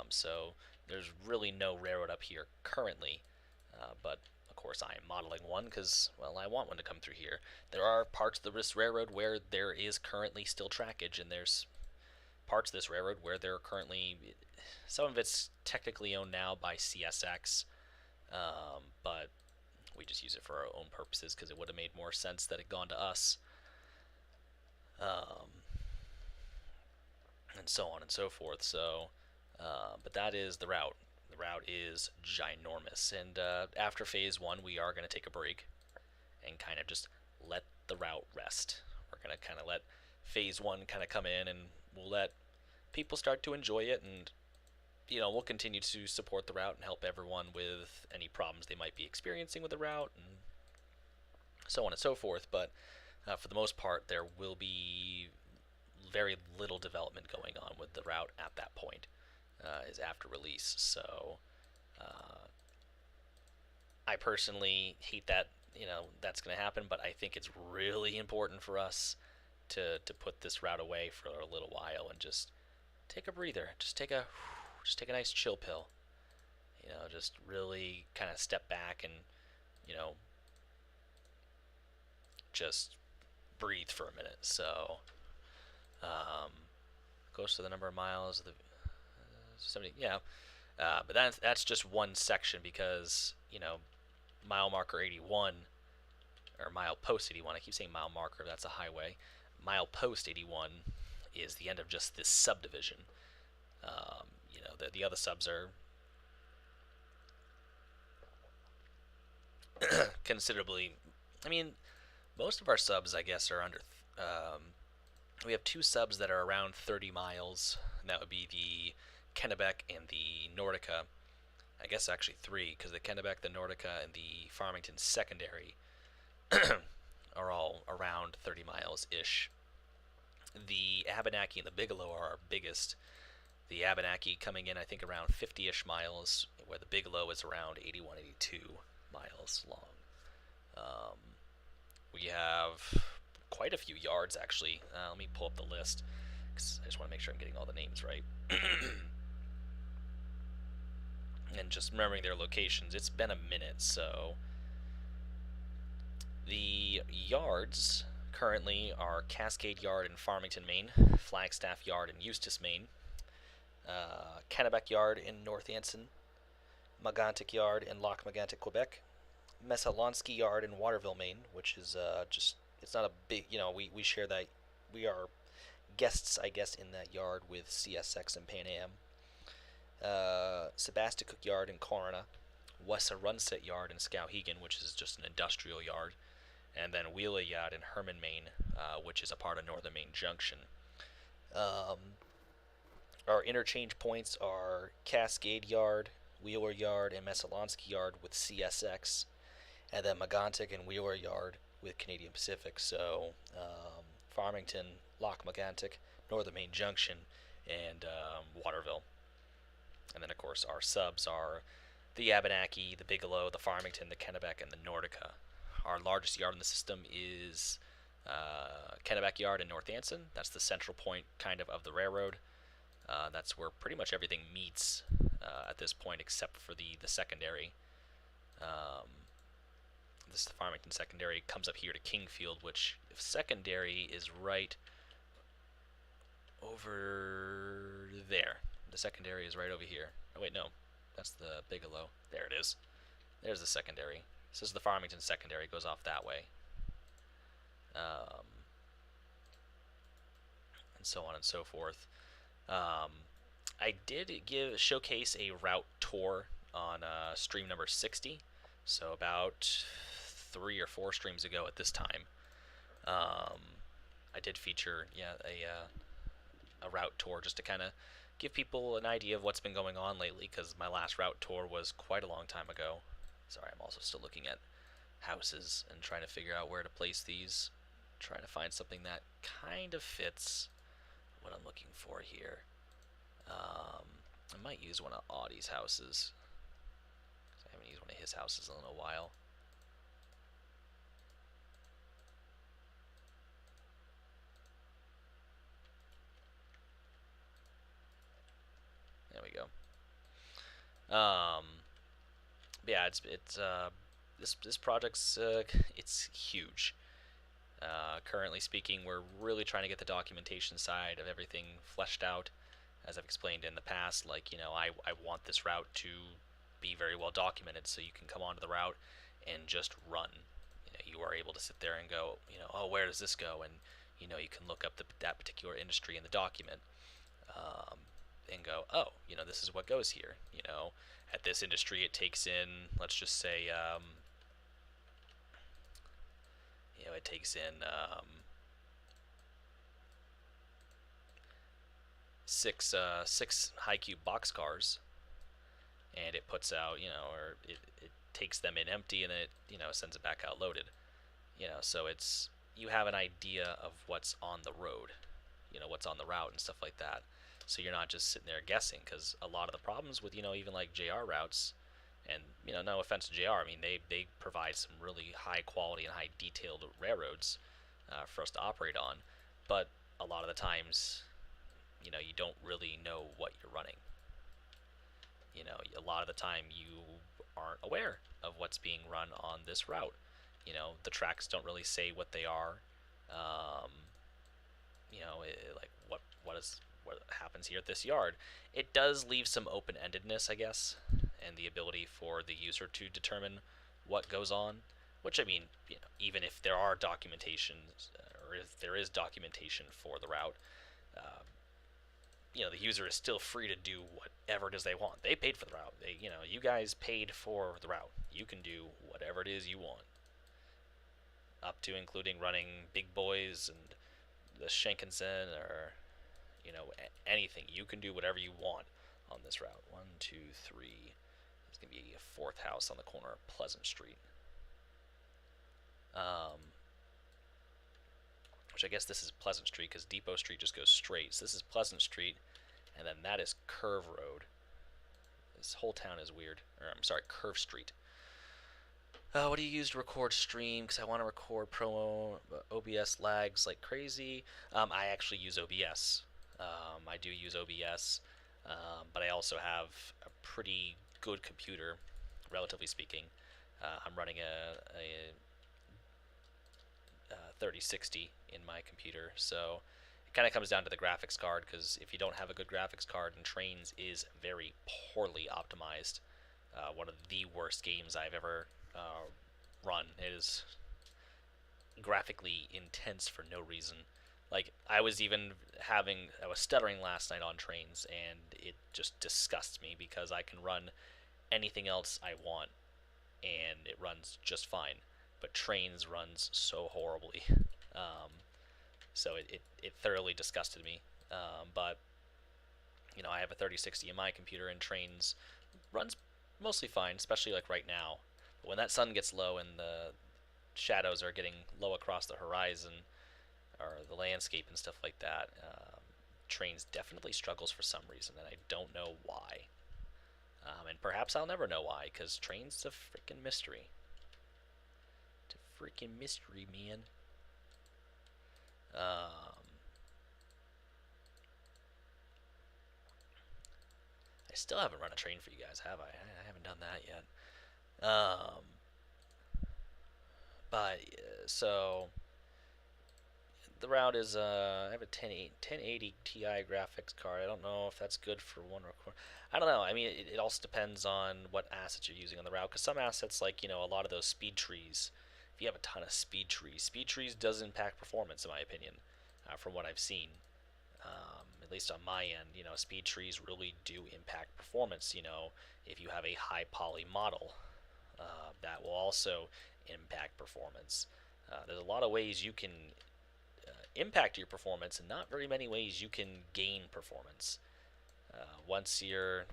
A: So there's really no railroad up here currently, but of course I am modeling one because, well, I want one to come through here. There are parts of this railroad where there is currently still trackage, and there's parts of this railroad where there are currently, some of it's technically owned now by CSX, but we just use it for our own purposes because it would have made more sense that it gone to us. And so on and so forth. So, but that is the route. The route is ginormous, and after phase one, we are going to take a break and kind of just let the route rest. We're going to kind of let phase one kind of come in, and we'll let people start to enjoy it, and we'll continue to support the route and help everyone with any problems they might be experiencing with the route, and so on and so forth. But for the most part, there will be very little development going on with the route at that point, is after release. So I personally hate that that's going to happen, but I think it's really important for us to put this route away for a little while and just take a breather, just take a nice chill pill, just really kind of step back and you know just breathe for a minute. So um, goes to the number of miles of the 70, yeah. But that's just one section because mile marker 81 or mile post 81. I keep saying mile marker. That's a highway. Mile post 81 is the end of just this subdivision. The other subs are considerably. I mean, most of our subs, I guess, are under. We have two subs that are around 30 miles, and that would be the Kennebec and the Nordica. I guess actually three, because the Kennebec, the Nordica, and the Farmington secondary are all around 30 miles ish. The Abenaki and the Bigelow are our biggest. The Abenaki coming in, I think, around 50-ish miles, where the Bigelow is around 81, 82 miles long. Um, we have quite a few yards, actually. Let me pull up the list, because I just want to make sure I'm getting all the names right. And just remembering their locations. It's been a minute, so the yards currently are Cascade Yard in Farmington, Maine, Flagstaff Yard in Eustis, Maine, Kennebec Yard in North Anson, Megantic Yard in Lac Megantic, Quebec, Messalonsky Yard in Waterville, Maine, which is it's not a big, we share that, we are guests, I guess, in that yard with CSX and Pan Am. Sebasticook Yard in Corona, Wessarunset Yard in Skowhegan, which is just an industrial yard, and then Wheeler Yard in Herman, Maine, which is a part of Northern Maine Junction. Our interchange points are Cascade Yard, Wheeler Yard, and Messalonsky Yard with CSX, and then Megantic and Wheeler Yard with Canadian Pacific. So Farmington, Lac Megantic, Northern Maine Junction, and Waterville. And then, of course, our subs are the Abenaki, the Bigelow, the Farmington, the Kennebec, and the Nordica. Our largest yard in the system is Kennebec Yard in North Anson. That's the central point, kind of the railroad. That's where pretty much everything meets at this point, except for the secondary. This Farmington secondary comes up here to Kingfield, which if secondary is right over there. The secondary is right over here. Oh wait, no, that's the Bigelow. There it is. There's the secondary. This is the Farmington secondary. It goes off that way. And so on and so forth. I did showcase a route tour on stream number 60, so about 3 or 4 streams ago at this time. I did feature a route tour just to kind of give people an idea of what's been going on lately, because my last route tour was quite a long time ago. Sorry, I'm also still looking at houses and trying to figure out where to place these. Trying to find something that kind of fits what I'm looking for here. I might use one of Audie's houses. I haven't used one of his houses in a little while. There we go. Yeah, this project's it's huge. Currently speaking, we're really trying to get the documentation side of everything fleshed out. As I've explained in the past, like, I want this route to be very well documented, so you can come onto the route and just run. You are able to sit there and go, oh, where does this go? And you can look up that particular industry in the document. and go, oh, this is what goes here. At this industry, it takes in, let's just say, it takes in six high cube boxcars, and it puts out, or it takes them in empty, and then it, sends it back out loaded. So you have an idea of what's on the road, what's on the route and stuff like that. So you're not just sitting there guessing, because a lot of the problems with, even like JR routes, and no offense to JR, I mean they provide some really high quality and high detailed railroads for us to operate on, but a lot of the times, you don't really know what you're running. A lot of the time you aren't aware of what's being run on this route. The tracks don't really say what they are. Um, like what happens here at this yard. It does leave some open-endedness, I guess, and the ability for the user to determine what goes on. Which, I mean, even if there are documentations, or if there is documentation for the route, uh, the user is still free to do whatever it is they want. They paid for the route. You guys paid for the route. You can do whatever it is you want, up to including running big boys and the Shankinson, or anything. You can do whatever you want on this route. 1, 2, 3. It's gonna be a fourth house on the corner of Pleasant Street. Which I guess this is Pleasant Street, because Depot Street just goes straight. So this is Pleasant Street, and then that is Curve Road. This whole town is weird. Or I'm sorry, Curve Street. What do you use to record stream? Because I want to record promo, OBS lags like crazy. I actually use OBS. I do use OBS, but I also have a pretty good computer, relatively speaking. I'm running a 3060 in my computer, so it kind of comes down to the graphics card, because if you don't have a good graphics card, and Trains is very poorly optimized. One of the worst games I've ever run. It is graphically intense for no reason. Like, I was stuttering last night on Trains, and it just disgusts me, because I can run anything else I want, and it runs just fine. But Trains runs so horribly. So it thoroughly disgusted me. But, I have a 3060 in my computer, and Trains runs mostly fine, especially like right now. But when that sun gets low and the shadows are getting low across the horizon, or the landscape and stuff like that, Trains definitely struggles for some reason, and I don't know why. And perhaps I'll never know why, because Trains is a freaking mystery. It's a freaking mystery, man. I still haven't run a train for you guys, have I? I haven't done that yet. But so the route is I have a 1080 Ti graphics card. I don't know if that's good for one record. I don't know. I mean, it also depends on what assets you're using on the route. Because some assets, like a lot of those speed trees, if you have a ton of speed trees does impact performance, in my opinion, from what I've seen. At least on my end, speed trees really do impact performance. If you have a high poly model, that will also impact performance. There's a lot of ways you can impact your performance, and not very many ways you can gain performance. Once your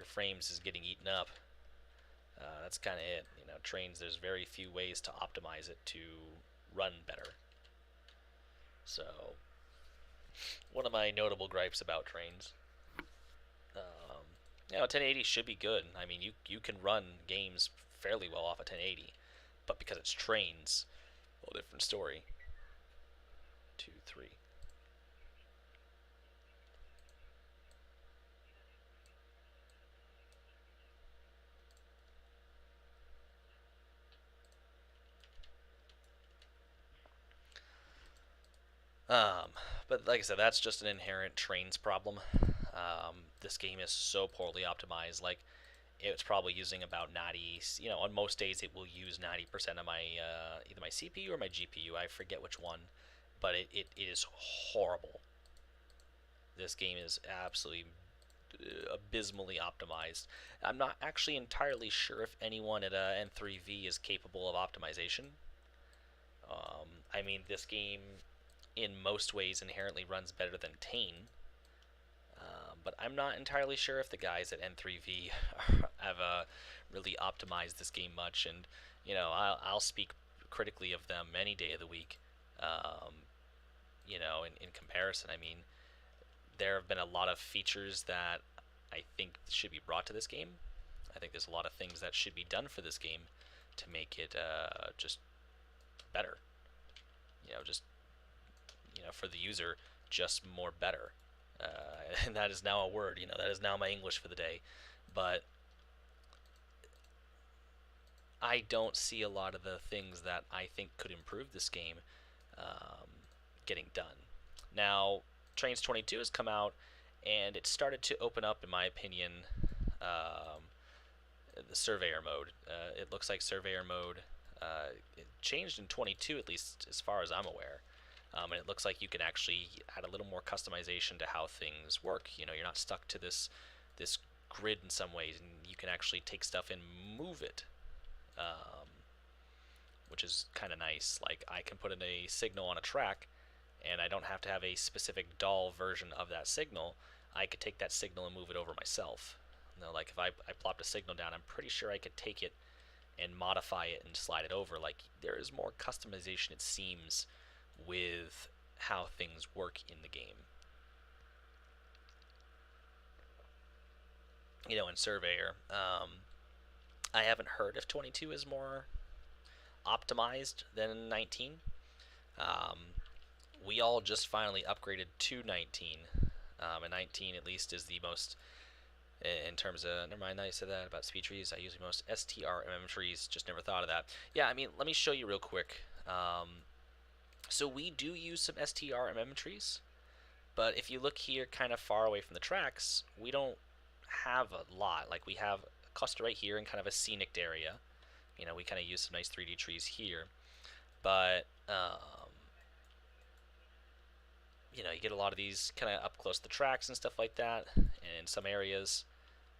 A: frames is getting eaten up, that's kind of it. Trains, there's very few ways to optimize it to run better. So, one of my notable gripes about Trains. 1080 should be good. I mean, you can run games fairly well off of 1080, but because it's Trains, a whole different story. 2, 3. But like I said, that's just an inherent Trains problem. This game is so poorly optimized. Like, it's probably using about 90. On most days it will use 90% of my either my CPU or my GPU. I forget which one, but it is horrible. this game is absolutely abysmally optimized. I'm not actually entirely sure if anyone at N3V is capable of optimization. I mean, this game in most ways inherently runs better than Tane, but I'm not entirely sure if the guys at N3V have really optimized this game much. And I'll speak critically of them any day of the week. Um, in comparison, I mean, there have been a lot of features that I think should be brought to this game. I think there's a lot of things that should be done for this game to make it just better. Just for the user, just more better. And that is now a word. That is now my English for the day. But I don't see a lot of the things that I think could improve this game um, getting done. Now, Trains 22 has come out, and it started to open up, in my opinion, um, the Surveyor mode. It looks like Surveyor mode it changed in 22, at least as far as I'm aware. And it looks like you can actually add a little more customization to how things work. You're not stuck to this grid in some ways, and you can actually take stuff and move it, um, which is kind of nice. Like, I can put in a signal on a track, and I don't have to have a specific doll version of that signal. I could take that signal and move it over myself. Like if I plopped a signal down, I'm pretty sure I could take it and modify it and slide it over. Like, there is more customization, it seems, with how things work in the game. In Surveyor, I haven't heard if 22 is more optimized than 19. Um, we all just finally upgraded to 19, and 19 at least is the most, in terms of, never mind, I said that about speed trees. I use the most STRMM trees, just never thought of that. Yeah, I mean, let me show you real quick. So we do use some STRMM trees, but if you look here kind of far away from the tracks, we don't have a lot. Like, we have a cluster right here in kind of a scenic area. We kind of use some nice 3D trees here, but you get a lot of these kind of up close to the tracks and stuff like that. And in some areas,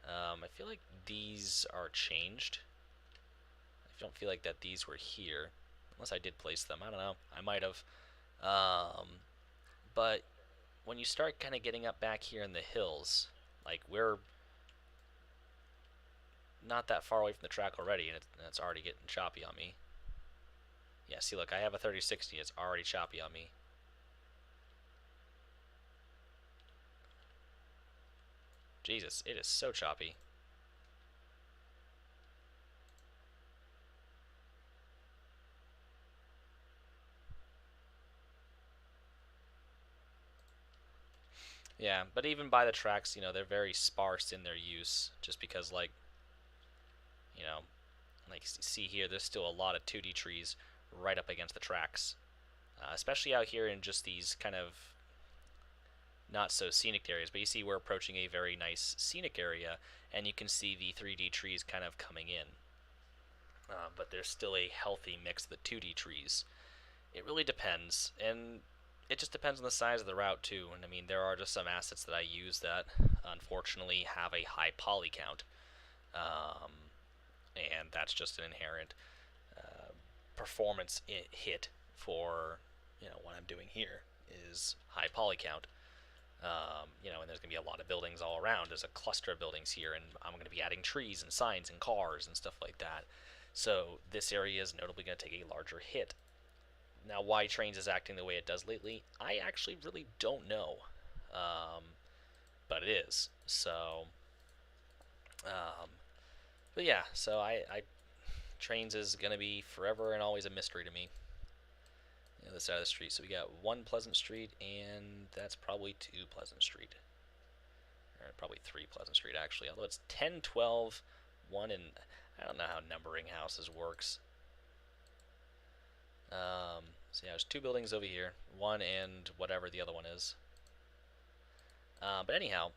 A: I feel like these are changed. I don't feel like that these were here, unless I did place them. I don't know. I might have. But when you start kind of getting up back here in the hills, like, we're not that far away from the track already, and it's already getting choppy on me. Yeah, see, look, I have a 3060. It's already choppy on me. Jesus, it is so choppy. Yeah, but even by the tracks, they're very sparse in their use, just because, like, like see here, there's still a lot of 2D trees right up against the tracks, especially out here in just these kind of not so scenic areas. But you see, we're approaching a very nice scenic area, and you can see the 3D trees kind of coming in. But there's still a healthy mix of the 2D trees. It really depends, and it just depends on the size of the route too. And I mean, there are just some assets that I use that unfortunately have a high poly count, um, and that's just an inherent performance hit for what I'm doing here is high poly count. And there's going to be a lot of buildings all around. There's a cluster of buildings here, and I'm going to be adding trees and signs and cars and stuff like that. So this area is notably going to take a larger hit. Now, why Trains is acting the way it does lately, I actually really don't know. But it is. So, but yeah, so Trains is going to be forever and always a mystery to me. The other side of the street. So we got 1 Pleasant Street, and that's probably 2 Pleasant Street. Or probably 3 Pleasant Street, actually. Although it's 10, 12, 1, and I don't know how numbering houses works. So yeah, there's 2 buildings over here. 1 and whatever the other one is. But anyhow,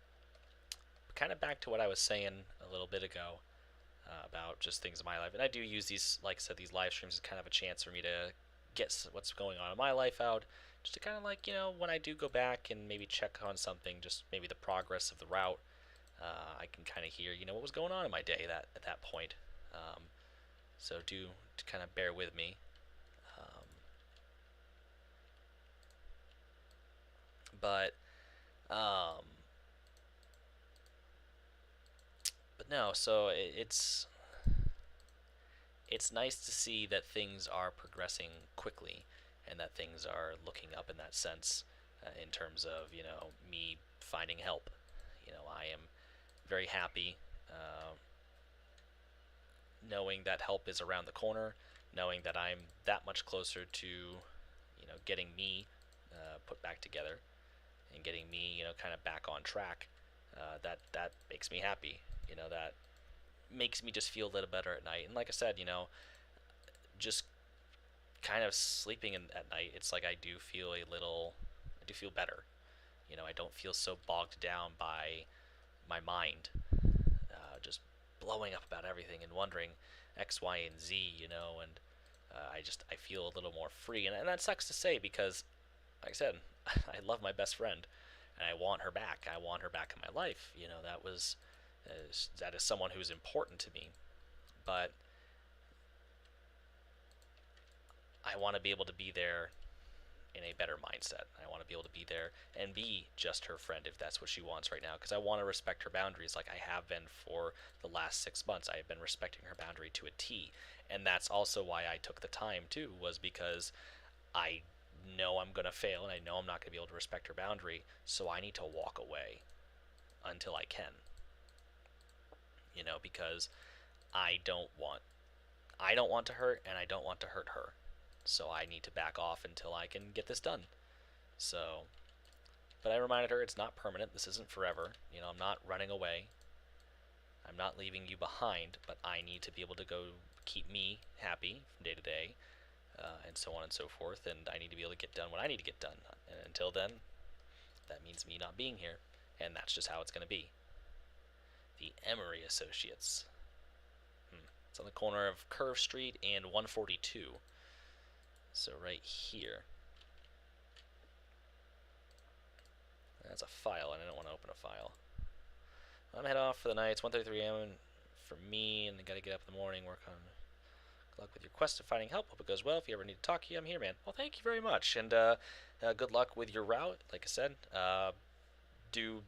A: kind of back to what I was saying a little bit ago about just things in my life. And I do use these, like I said, these live streams as kind of a chance for me to get what's going on in my life out, just to kind of like, when I do go back and maybe check on something, just maybe the progress of the route, I can kind of hear, what was going on in my day at that point. Um, so do to kind of bear with me. Um, but um, but no, so it's nice to see that things are progressing quickly and that things are looking up in that sense, in terms of me finding help. I am very happy, uh, knowing that help is around the corner, knowing that I'm that much closer to getting me put back together and getting me kind of back on track. That makes me happy. That makes me just feel a little better at night. And like I said, just kind of sleeping at night, it's like I do feel better. I don't feel so bogged down by my mind, just blowing up about everything and wondering X, Y, and Z, and I feel a little more free. And that sucks to say because, like I said, I love my best friend and I want her back. I want her back in my life. That is someone who's important to me. But I want to be able to be there in a better mindset. I want to be able to be there and be just her friend if that's what she wants right now, because I want to respect her boundaries like I have been for the last 6 months. I have been respecting her boundary to a T, and that's also why I took the time too, was because I know I'm going to fail and I know I'm not going to be able to respect her boundary, so I need to walk away until I can. Because I don't want I don't want to hurt and I don't want to hurt her. So I need to back off until I can get this done. So, but I reminded her it's not permanent. This isn't forever. I'm not running away. I'm not leaving you behind, but I need to be able to go keep me happy from day to day, and so on and so forth. And I need to be able to get done what I need to get done. And until then, that means me not being here. And that's just how it's going to be. The Emery Associates. It's on the corner of Curve Street and 142. So right here. That's a file, and I don't want to open a file. I'm head off for the night. It's 1:33 a.m. for me, and I gotta get up in the morning, work on. Good luck with your quest of finding help. Hope it goes well. If you ever need to talk to you, I'm here, man. Well, thank you very much, and good luck with your route. Like I said, do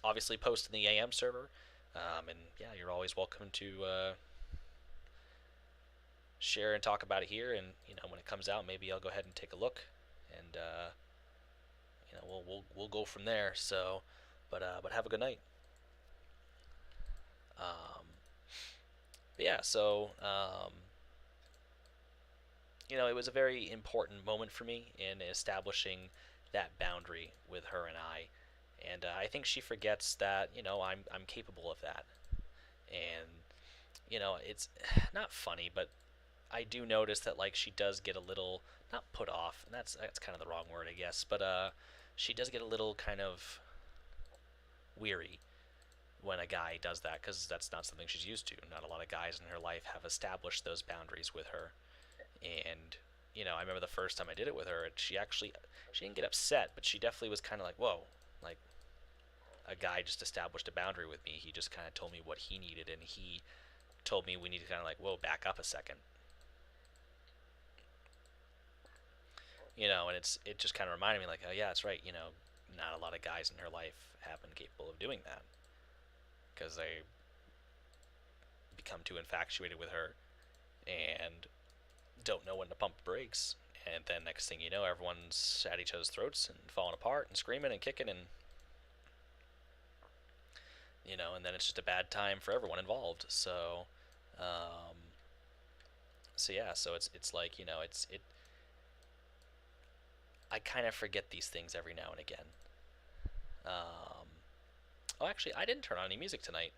A: obviously post in the AM server, and yeah, you're always welcome to share and talk about it here. And when it comes out, maybe I'll go ahead and take a look, and we'll go from there. So, but have a good night. But yeah, so it was a very important moment for me in establishing that boundary with her and I. And I think she forgets that I'm capable of that. And it's not funny, but I do notice that like she does get a little not put off, and that's kind of the wrong word, I guess, but she does get a little kind of weary when a guy does that, because that's not something she's used to. Not a lot of guys in her life have established those boundaries with her. And I remember the first time I did it with her, and she didn't get upset, but she definitely was kind of like, whoa, like a guy just established a boundary with me. He just kind of told me what he needed, and he told me we need to kind of like, whoa, back up a second. And it just kind of reminded me like, oh yeah, that's right. Not a lot of guys in her life have been capable of doing that, because they become too infatuated with her and don't know when to pump the brakes. And then next thing you know, everyone's at each other's throats and falling apart and screaming and kicking, and and then it's just a bad time for everyone involved. So, yeah, so it's like it. I kind of forget these things every now and again. Oh, actually, I didn't turn on any music tonight.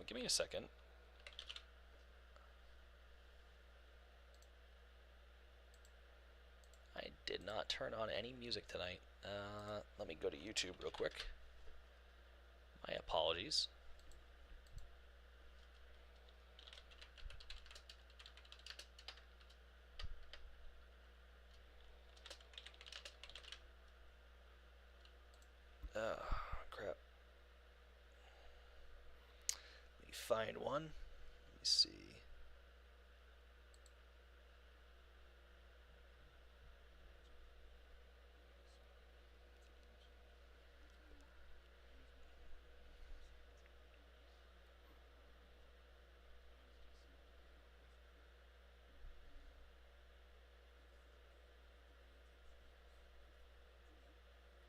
A: Give me a second. I did not turn on any music tonight. Let me go to YouTube real quick. My apologies. find one. Let me see.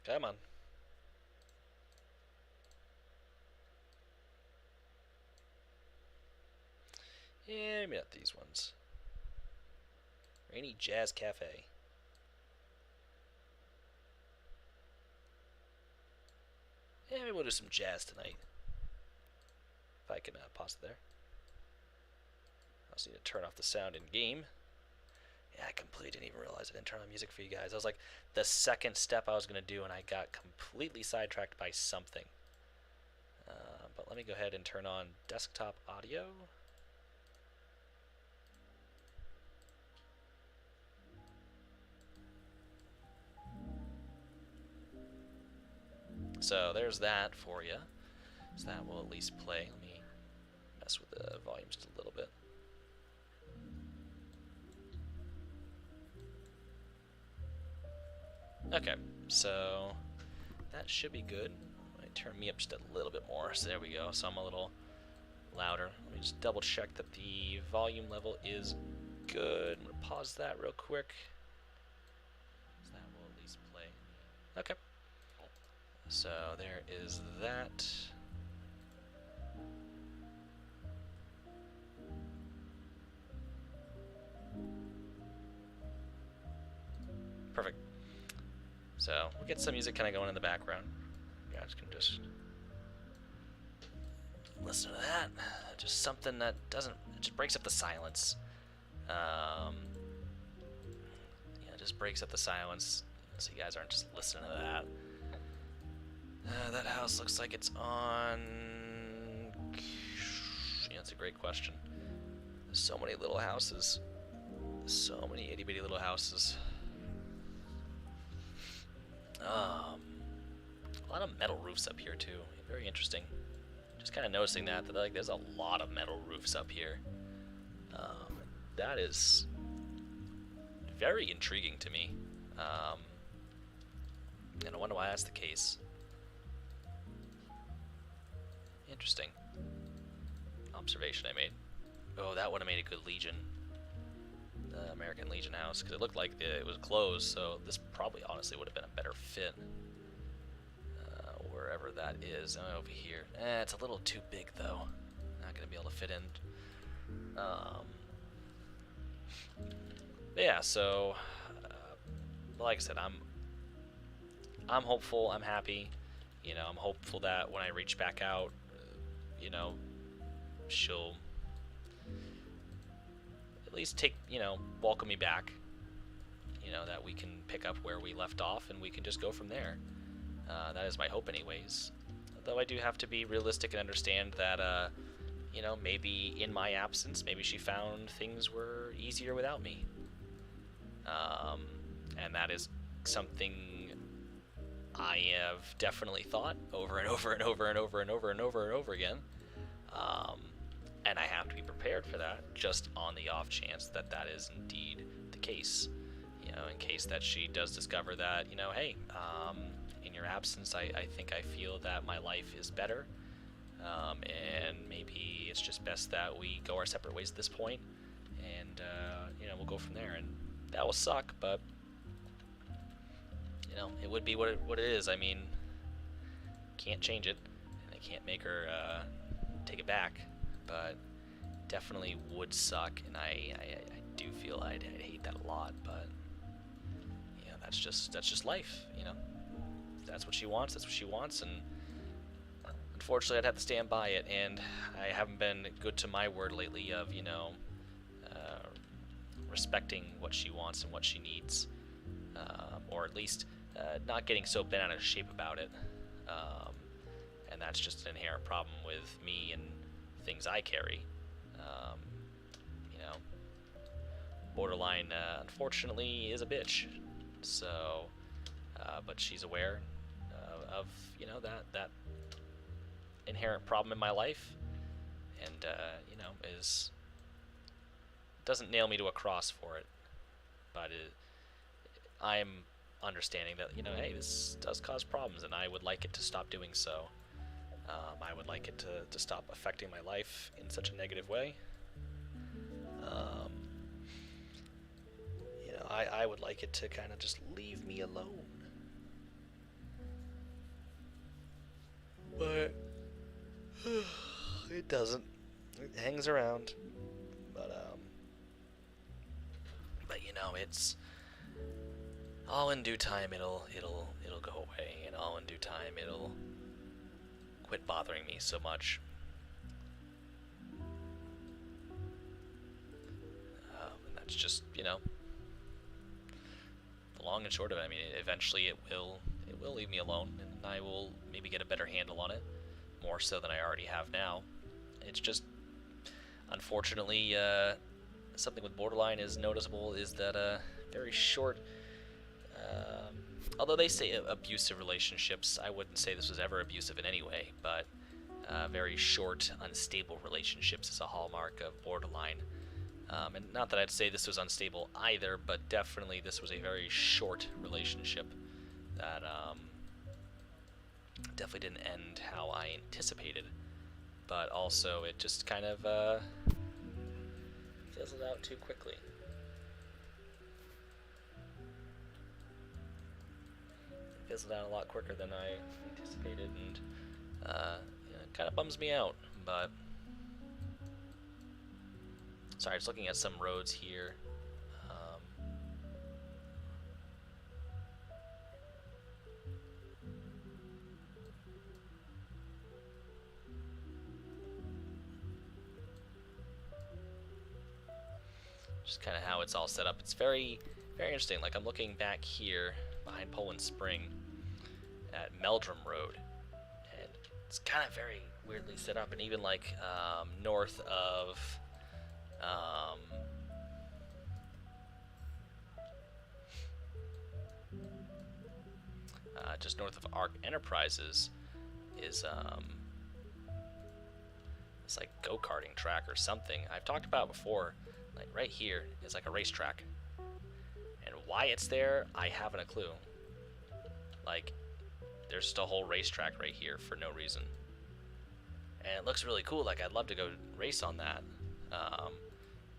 A: Come on. Yeah, maybe not these ones. Rainy Jazz Cafe. Yeah, maybe we'll do some jazz tonight. If I can pause it there. I also need to turn off the sound in game. Yeah, I completely didn't even realize I didn't turn on music for you guys. I was like the second step I was going to do, and I got completely sidetracked by something. But let me go ahead and turn on desktop audio. So there's that for you. So that will at least play. Let me mess with the volume just a little bit. Okay, so that should be good. Might turn me up just a little bit more. So there we go. So I'm a little louder. Let me just double check that the volume level is good. I'm gonna pause that real quick. So that will at least play. Okay. So there is that. Perfect. So we'll get some music kind of going in the background. You guys can just listen to that. Just something that doesn't, it just breaks up the silence. Yeah, just breaks up the silence so you guys aren't just listening to that. That house looks like it's on. Yeah, that's a great question. There's so many little houses. So many itty bitty little houses. A lot of metal roofs up here too. Very interesting. Just kind of noticing that like there's a lot of metal roofs up here. That is very intriguing to me. And I wonder why that's the case. Interesting observation I made. Oh, that would have made a good Legion. The American Legion house, because it looked like it was closed, so this probably honestly would have been a better fit. Wherever that is. Over here. It's a little too big though. Not gonna be able to fit in. Yeah, so like I said, I'm hopeful, I'm happy. You know, I'm hopeful that when I reach back out, you know, she'll at least take, you know, welcome me back. You know, that we can pick up where we left off and we can just go from there. That is my hope anyways. Though I do have to be realistic and understand that, you know, maybe in my absence, maybe she found things were easier without me. And that is something I have definitely thought over and over and over and over and over and over and over again. And I have to be prepared for that, just on the off chance that that is indeed the case. You know, in case that she does discover that, you know, hey, in your absence, I think I feel that my life is better. And maybe it's just best that we go our separate ways at this point. And, you know, we'll go from there. And that will suck, but, you know, it would be what it is. I mean, can't change it. And I can't make her take it back. But definitely would suck. And I do feel I'd hate that a lot. But, yeah, that's just life, you know. That's what she wants, that's what she wants, and unfortunately I'd have to stand by it, and I haven't been good to my word lately of, you know, respecting what she wants and what she needs, or at least not getting so bent out of shape about it, and that's just an inherent problem with me and things I carry. You know, borderline, unfortunately, is a bitch, so, but she's aware of, you know, that inherent problem in my life, and you know, doesn't nail me to a cross for it, but I'm understanding that, you know, hey, this does cause problems, and I would like it to stop doing so. I would like it to stop affecting my life in such a negative way. Um, you know, I would like it to kind of just leave me alone. But it doesn't. It hangs around. But you know, it's all in due time. It'll go away, and all in due time it'll quit bothering me so much. And that's just, you know, the long and short of it. I mean, eventually it will leave me alone, and I will maybe get a better handle on it, more so than I already have now. It's just, unfortunately, something with borderline is noticeable is that very short. Although they say abusive relationships, I wouldn't say this was ever abusive in any way, but very short, unstable relationships is a hallmark of borderline. And not that I'd say this was unstable either, but definitely this was a very short relationship that definitely didn't end how I anticipated. But also, it just kind of fizzled out too quickly. It fizzled out a lot quicker than I anticipated, and you know, it kind of bums me out. But sorry, just looking at some roads here. Just kind of how it's all set up. It's very, very interesting. Like, I'm looking back here behind Poland Spring at Meldrum Road, and it's kind of very weirdly set up. And even like north of just north of Arc Enterprises is it's like go-karting track or something I've talked about before. Like right here is like a racetrack, and why it's there, I haven't a clue. Like, there's just a whole racetrack right here for no reason, and it looks really cool. Like, I'd love to go race on that,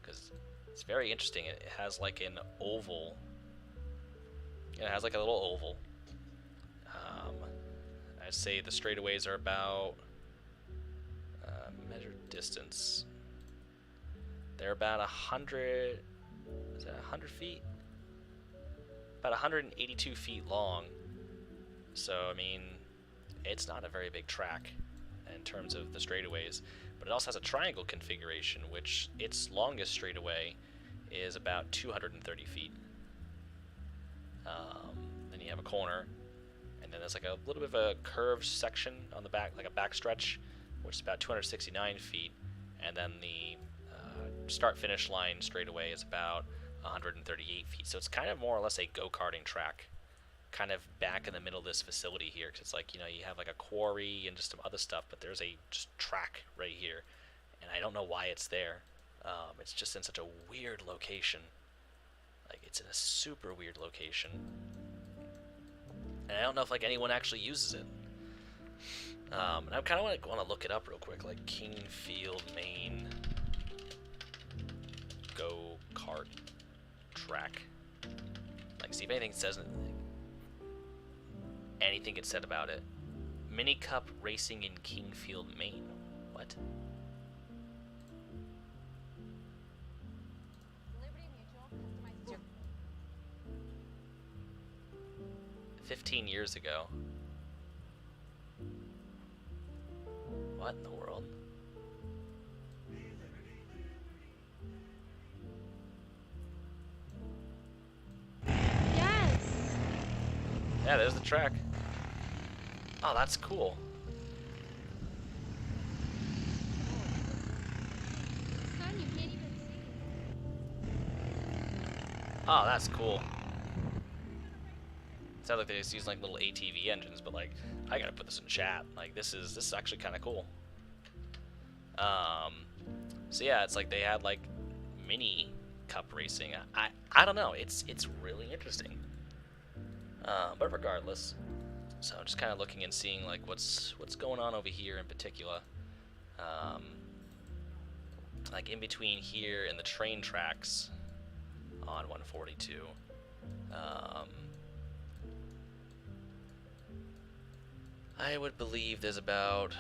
A: because it's very interesting. It has like an oval. Yeah, it has like a little oval. I'd say the straightaways are about measured distance. They're about 100. Is that 100 feet? About 182 feet long. So I mean, it's not a very big track in terms of the straightaways, but it also has a triangle configuration, which its longest straightaway is about 230 feet. Then you have a corner, and then there's like a little bit of a curved section on the back, like a back stretch, which is about 269 feet, and then the start-finish line straightaway is about 138 feet. So it's kind of more or less a go-karting track, kind of back in the middle of this facility here, because it's like, you know, you have like a quarry and just some other stuff, but there's a just track right here, and I don't know why it's there. It's just in such a weird location. Like, it's in a super weird location, and I don't know if like anyone actually uses it. And I kind of want to look it up real quick, like Kingfield, Maine go-kart track. Like, see if anything says anything gets said about it. Mini Cup racing in Kingfield, Maine. What? 15 years ago. What in the world?
B: Yes.
A: Yeah, there's the track. Oh, that's cool.
B: Son, you can't even see.
A: Oh, that's cool. Sounds like they just use like little ATV engines, but like, I gotta put this in chat. Like, this is actually kind of cool. Um, so yeah, it's like they had like mini cup racing. I don't know. It's really interesting. But regardless, so I'm just kind of looking and seeing like what's going on over here in particular. Um, like in between here and the train tracks on 142. Um, I would believe there's about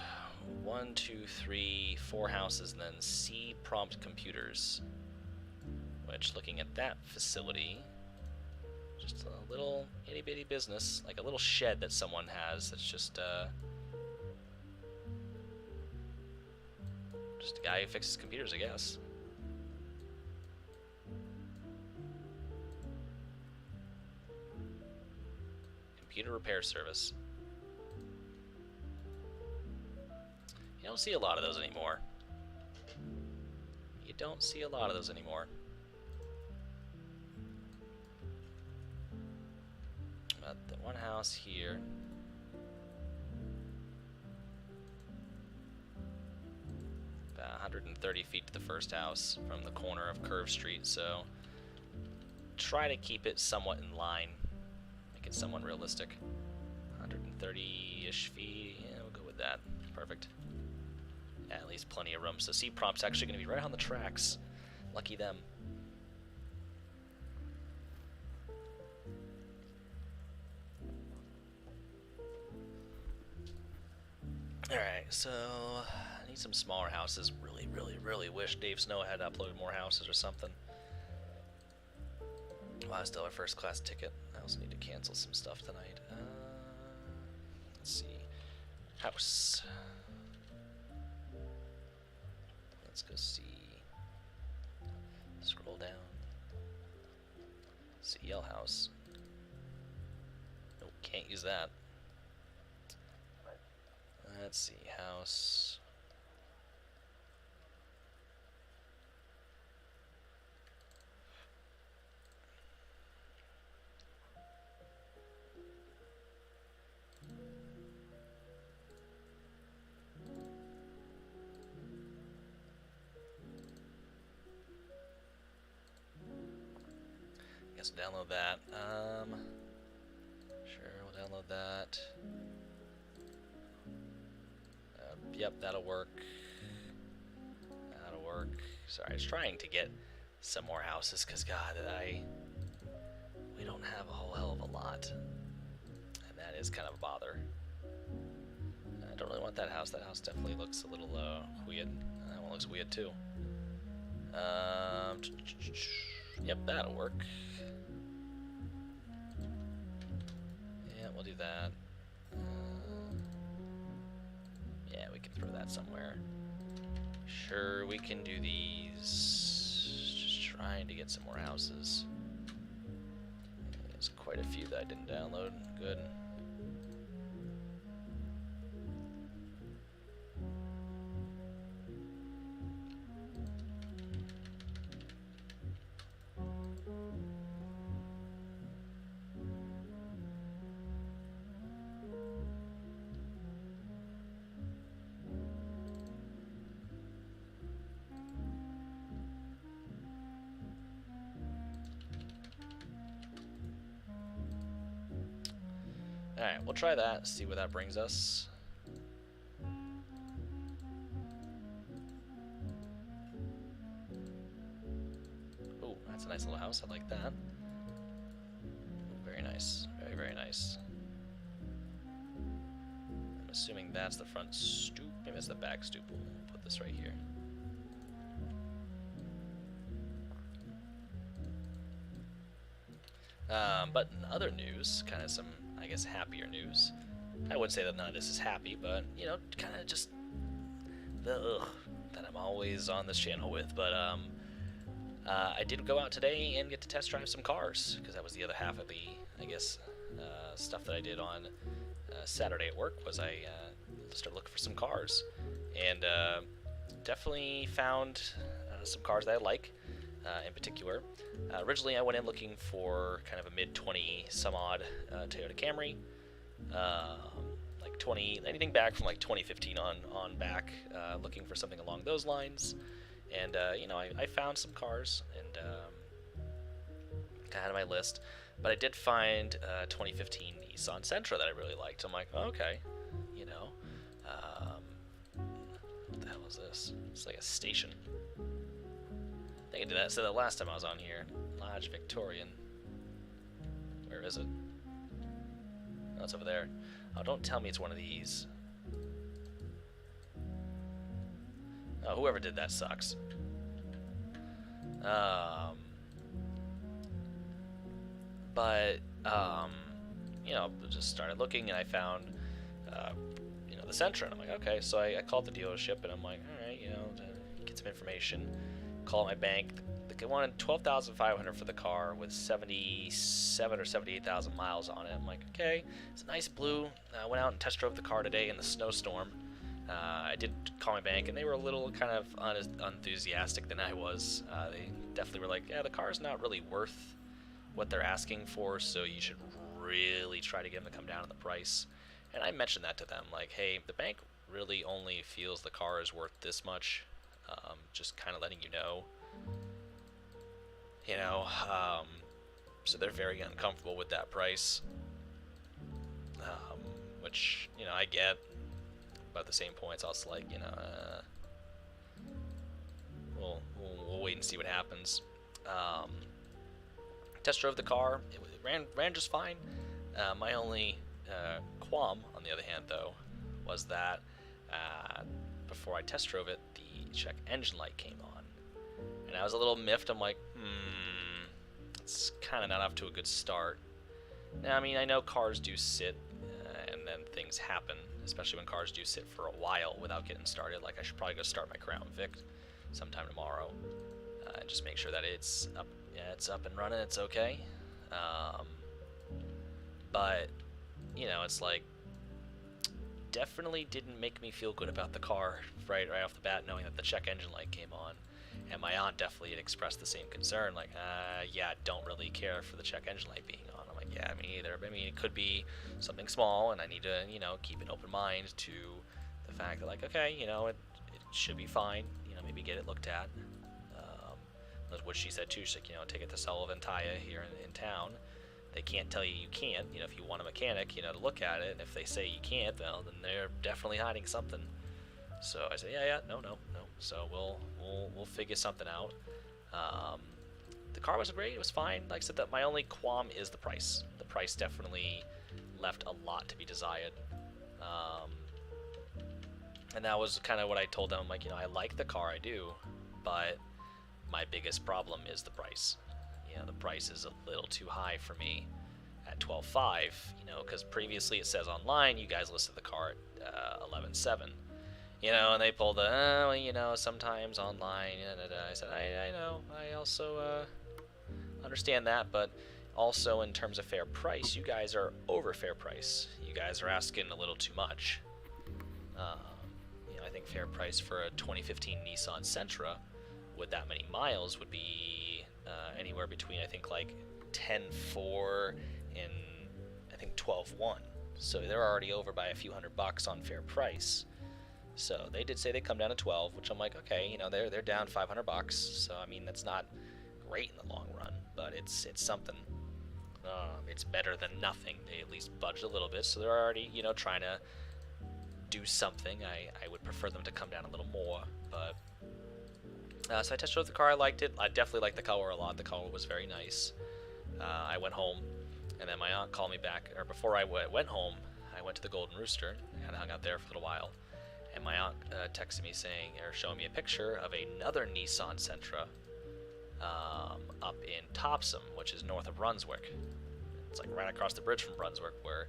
A: 1, 2, 3, 4 houses and then C prompt computers. Which, looking at that facility, just a little itty bitty business, like a little shed that someone has that's just a guy who fixes computers, I guess. Computer repair service. You don't see a lot of those anymore. You don't see a lot of those anymore. But the one house here. About 130 feet to the first house from the corner of Curve Street, so try to keep it somewhat in line. Make it somewhat realistic. 130-ish feet, yeah, we'll go with that. Perfect. Yeah, at least plenty of room. So C-Prompt's actually going to be right on the tracks. Lucky them. Alright, so I need some smaller houses. Really wish Dave Snow had uploaded more houses or something. Wow, still our first class ticket. I also need to cancel some stuff tonight. Let's see. House. Let's go see. Scroll down. CL house. Nope, can't use that. Let's see, house. Guess we'll download that. Sure, we'll download that. Yep, that'll work. That'll work. Sorry, I was trying to get some more houses, because God, we don't have a whole hell of a lot. And that is kind of a bother. I don't really want that house. That house definitely looks a little weird. That one looks weird too. Yep, that'll work. Yeah, we'll do that. Yeah, we can throw that somewhere. Sure, we can do these. Just trying to get some more houses. There's quite a few that I didn't download. Good. Alright, we'll try that, see where that brings us. Oh, that's a nice little house, I like that. Very nice, very nice. I'm assuming that's the front stoop, maybe that's the back stoop. We'll put this right here. But in other news, kind of some, I guess, happier news. I wouldn't say that none of this is happy, but, you know, kind of just the ugh that I'm always on this channel with. But I did go out today and get to test drive some cars, because that was the other half of the, I guess, stuff that I did on Saturday at work, was I started looking for some cars. And definitely found some cars that I like. In particular. Originally I went in looking for kind of a mid-20 some odd Toyota Camry. I like 20, anything back from like 2015 on back, looking for something along those lines. And I found some cars and kind of my list, but I did find a 2015 Nissan Sentra that I really liked. I'm like, oh, okay, you know, what the hell is this? It's like a station. I think I did that. So the last time I was on here, Lodge Victorian. Where is it? Oh, it's over there. Oh, don't tell me it's one of these. Oh, whoever did that sucks. But just started looking and I found, the Sentra. And I'm like, okay. So I called the dealership and I'm like, all right, to get some information. Call my bank. They wanted $12,500 for the car with 77 or 78,000 miles on it. I'm like, okay, it's a nice blue. I went out and test drove the car today in the snowstorm. I did call my bank, and they were a little kind of unenthusiastic than I was. They definitely were like, yeah, the car's not really worth what they're asking for, so you should really try to get them to come down on the price. And I mentioned that to them, like, hey, the bank really only feels the car is worth this much. Just kind of letting you know. So they're very uncomfortable with that price, which, I get. But at the same point, it's also like, we'll wait and see what happens. Test drove the car. It ran just fine. My only qualm, on the other hand, though, was that before I test drove it, the check engine light came on. And I was a little miffed. I'm like, it's kind of not off to a good start. Now, I mean, I know cars do sit and then things happen, especially when cars do sit for a while without getting started. Like, I should probably go start my Crown Vic sometime tomorrow and just make sure that it's up. Yeah, it's up and running. It's okay. But, it's like, definitely didn't make me feel good about the car right off the bat, knowing that the check engine light came on. And my aunt definitely had expressed the same concern, like, yeah, don't really care for the check engine light being on. I'm like, yeah, me either. I mean, it could be something small, and I need to, keep an open mind to the fact that, like, okay, it should be fine. Maybe get it looked at. That's what she said too. She's like, take it to Sullivan Taya here in town. They can't tell you can't. If you want a mechanic, to look at it. And if they say you can't, well, then they're definitely hiding something. So I said, yeah, no. So we'll figure something out. The car was great. It was fine. Like I said, that my only qualm is the price. The price definitely left a lot to be desired. And that was kind of what I told them. I'm like, I like the car, I do, but my biggest problem is the price. The price is a little too high for me at $12,500. Because previously it says online you guys listed the car at $11,700. And they pulled sometimes online. I said, I know. I also understand that, but also in terms of fair price, you guys are over fair price. You guys are asking a little too much. I think fair price for a 2015 Nissan Sentra with that many miles would be anywhere between, I think, like 10.4 and I think 12.1. So they're already over by a few $100 on fair price. So they did say they come down to 12, which I'm like, okay, they're down $500. So I mean, that's not great in the long run, but it's something. It's better than nothing. They at least budged a little bit, so they're already trying to do something. I would prefer them to come down a little more, but so I test drove the car. I liked it. I definitely liked the color a lot. The color was very nice. I went home, and then my aunt called me back. Or before I went home, I went to the Golden Rooster and hung out there for a little while. And my aunt texted me showing me a picture of another Nissan Sentra up in Topsom, which is north of Brunswick. It's like right across the bridge from Brunswick where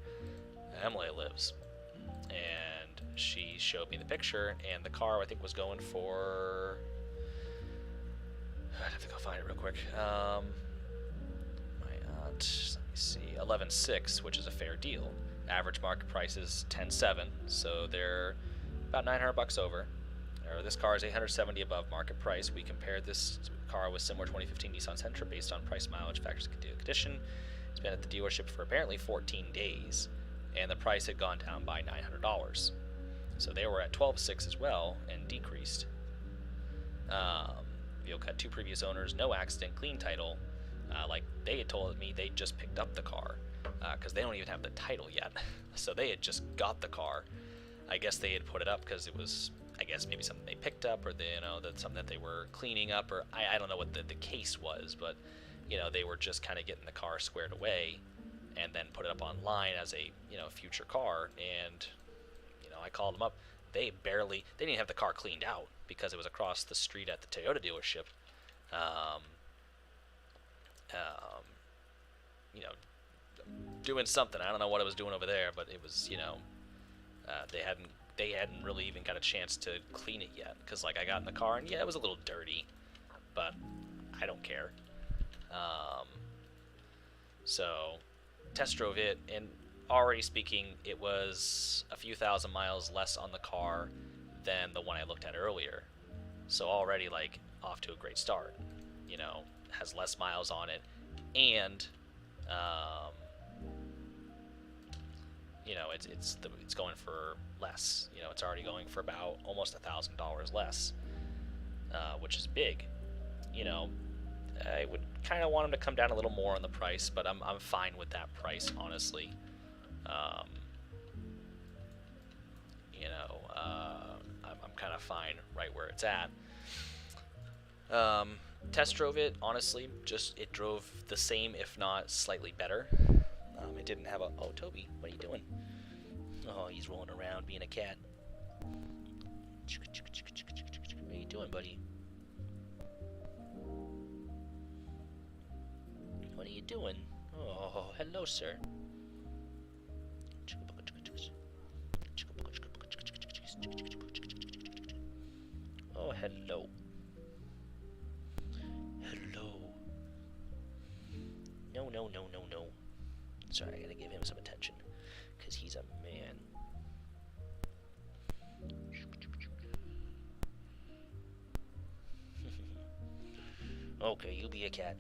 A: Emily lives. And she showed me the picture, and the car I think was going for, I'd have to go find it real quick. My aunt, let me see, 11.6, which is a fair deal. Average market price is 10.7, so they're about $900 over. Or this car is $870 above market price. We compared this car with similar 2015 Nissan Sentra based on price, mileage, factors, condition. It's been at the dealership for apparently 14 days. and the price had gone down by $900. So they were at 12.6 as well and decreased. Vehicle had 2 previous owners, no accident, clean title. Like they had told me they just picked up the car because they don't even have the title yet. So they had just got the car. I guess they had put it up because it was, I guess, maybe something they picked up, or they, that's something that they were cleaning up, or I don't know what the case was, but they were just kind of getting the car squared away, and then put it up online as a future car. And I called them up. They didn't even have the car cleaned out because it was across the street at the Toyota dealership. Um, um, doing something. I don't know what it was doing over there, but it was, they hadn't really even got a chance to clean it yet. Because like I got in the car and yeah, it was a little dirty, but I don't care. So test drove it, and already speaking, it was a few thousand miles less on the car than the one I looked at earlier. So already like off to a great start. Has less miles on it, and it's going for less. It's already going for about almost $1,000 less, which is big. I would kind of want them to come down a little more on the price, but I'm fine with that price, honestly. I'm kind of fine right where it's at. Test drove it, honestly, it drove the same, if not slightly better. It didn't have oh, Toby, what are you doing? Oh, he's rolling around being a cat. What are you doing, buddy? What are you doing? Oh, hello, sir. Oh, hello. Hello. No. Sorry, I gotta give him some attention, because he's a man. Okay, you be a cat.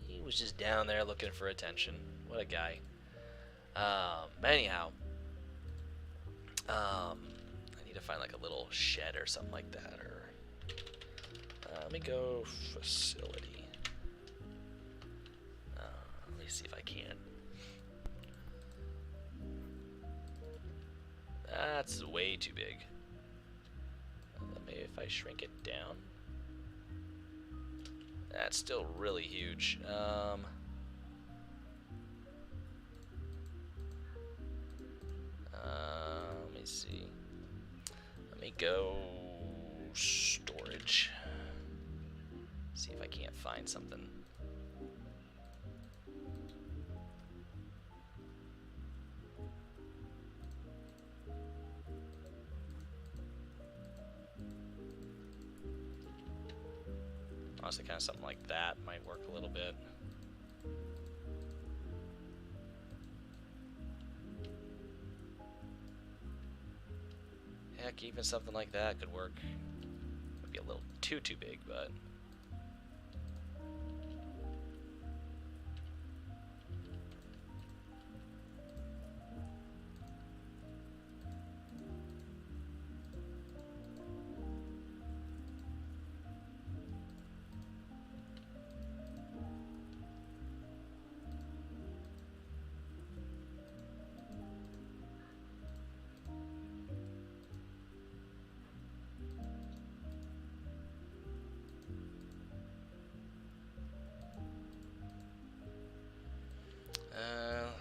A: He was just down there looking for attention. What a guy. Anyhow, I need to find like a little shed or something like that, or let me go facility. Let me see if I can. That's way too big. Maybe if I shrink it down. That's still really huge. Let me see. Let me go storage. See if I can't find something. Honestly, kind of something like that might work a little bit. Heck, even something like that could work. Would be a little too big, but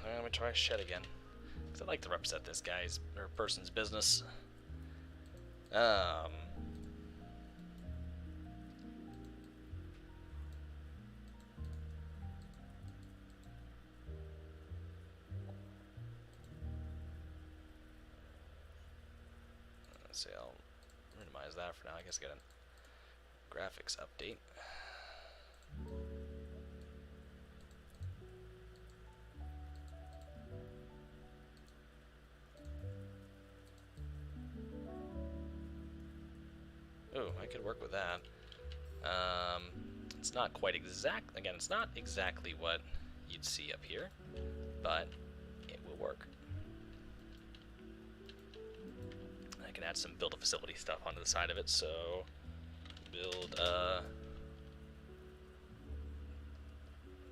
A: I'm gonna try shed again, because I'd like to represent this guy's or person's business. Let's see, I'll minimize that for now. I guess I got a graphics update. Ooh, I could work with that. It's not quite exact. Again, it's not exactly what you'd see up here, but it will work. I can add some build a facility stuff onto the side of it, so build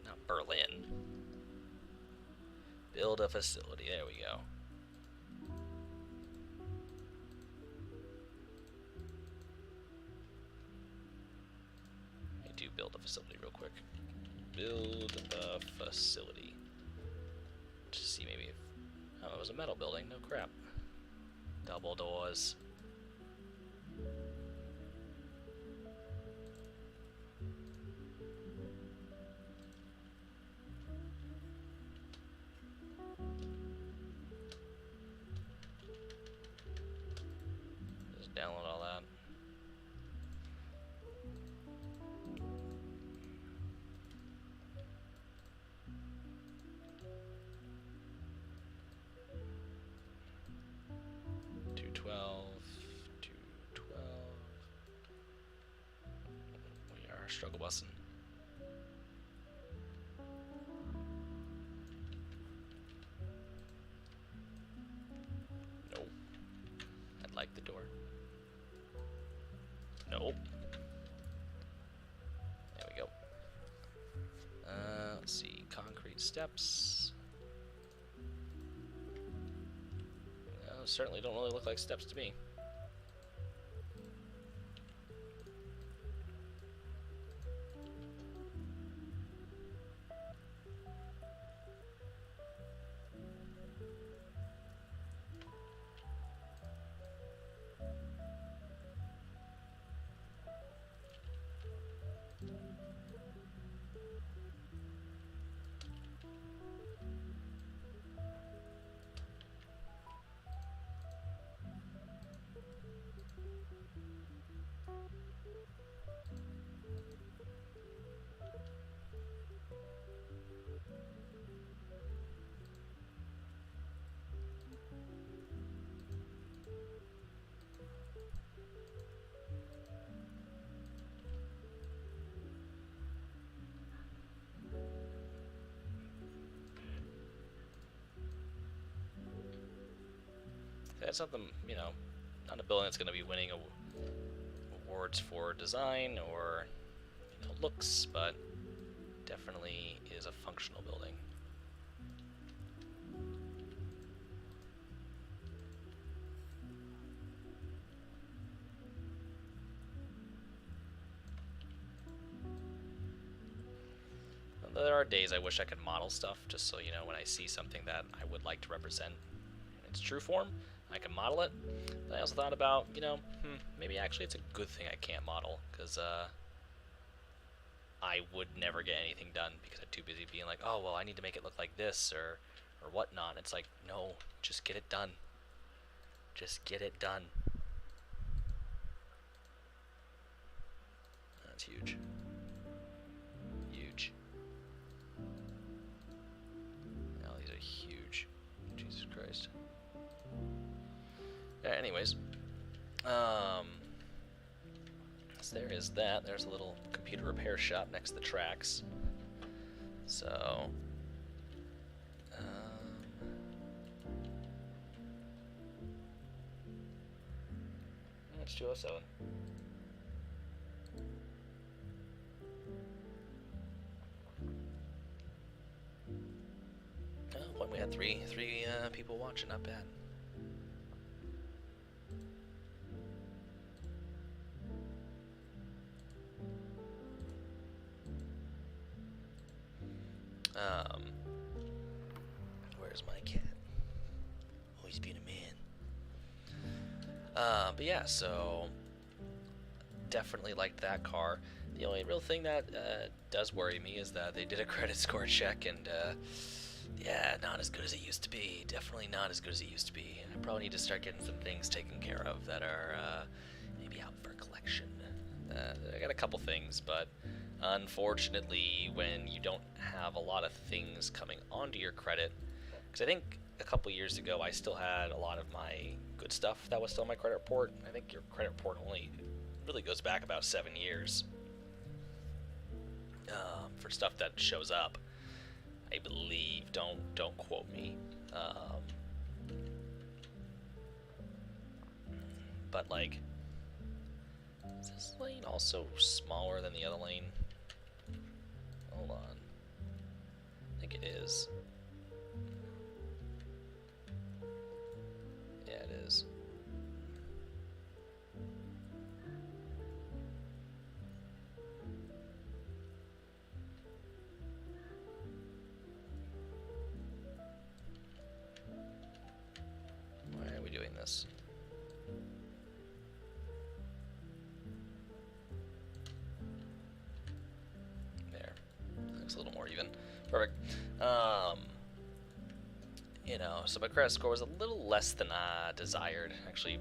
A: not Berlin. Build a facility, there we go. Let me do build a facility real quick. Build a facility. Just see maybe if, oh, it was a metal building, no crap. Double doors. Just download all that. Struggle busing. Nope. I'd like the door. Nope. There we go. Let's see. Concrete steps. Certainly don't really look like steps to me. That's something, you know, not a building that's going to be winning awards for design or, you know, looks, but definitely is a functional building. There are days I wish I could model stuff, just so, you know, when I see something that I would like to represent in its true form, I can model it. But I also thought about, you know, maybe actually it's a good thing I can't model, because I would never get anything done because I'm too busy being like, oh, well, I need to make it look like this or whatnot. It's like, no, just get it done. Just get it done. That's huge. Huge. Now these are huge. Jesus Christ. Yeah, anyways. So there is that. There's a little computer repair shop next to the tracks. So, it's 207. Oh, when we had three people watching, not bad. Where's my cat? Oh, he's being a man. But yeah, so definitely liked that car. The only real thing that does worry me is that they did a credit score check, and yeah, not as good as it used to be. Definitely not as good as it used to be. I probably need to start getting some things taken care of that are maybe out for collection. I got a couple things, but unfortunately, when you don't have a lot of things coming onto your credit, because I think a couple years ago I still had a lot of my good stuff that was still on my credit report. I think your credit report only really goes back about 7 years for stuff that shows up. I believe. Don't quote me. But like, is this lane also smaller than the other lane? Hold on. I think it is. Yeah, it is. Why are we doing this? There. Looks a little more even. Perfect. You know, so my credit score was a little less than desired. Actually,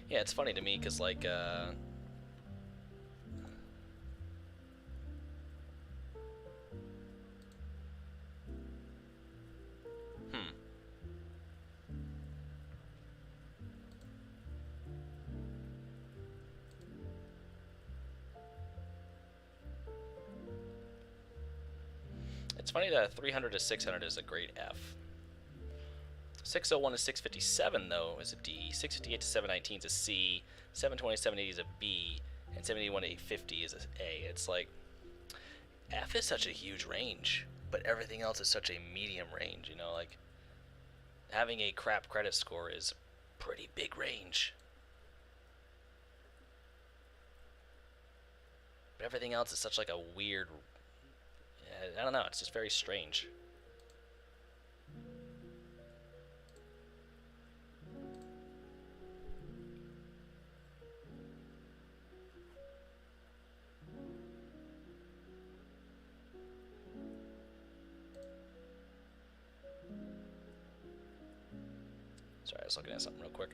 A: yeah, it's funny to me because like, hmm. It's funny that 300 to 600 is a grade F. 601 to 657 though is a D. 658 to 719 is a C. 720 to 780 is a B, and 781 to 850 is a A. It's like F is such a huge range, but everything else is such a medium range. You know, like having a crap credit score is a pretty big range. But everything else is such like a weird. I don't know. It's just very strange. Sorry, I was looking at something real quick.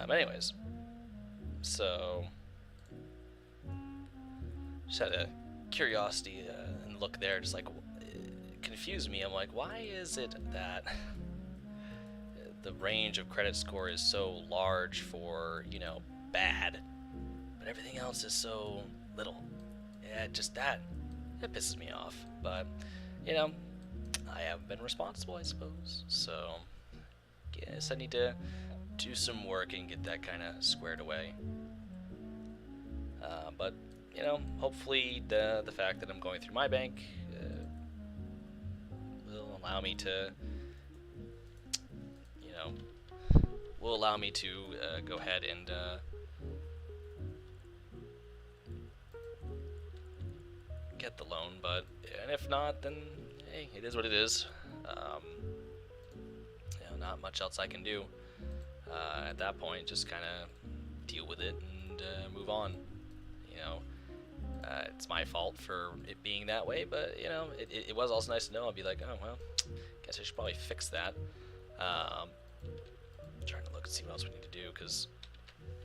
A: But anyways, so just had a curiosity and look there, just like it confused me. I'm like, why is it that the range of credit score is so large for, you know, bad, but everything else is so little? Yeah, just that pisses me off. But you know, I haven't been responsible, I suppose. So guess I need to do some work and get that kind of squared away. But you know, hopefully the fact that I'm going through my bank will allow me to, you know, will allow me to go ahead and get the loan. But and if not, then hey, it is what it is. You know, not much else I can do at that point. Just kind of deal with it and move on. You know, it's my fault for it being that way, but you know, it was also nice to know. I'll be like, oh well, guess I should probably fix that. Trying to look and see what else we need to do, because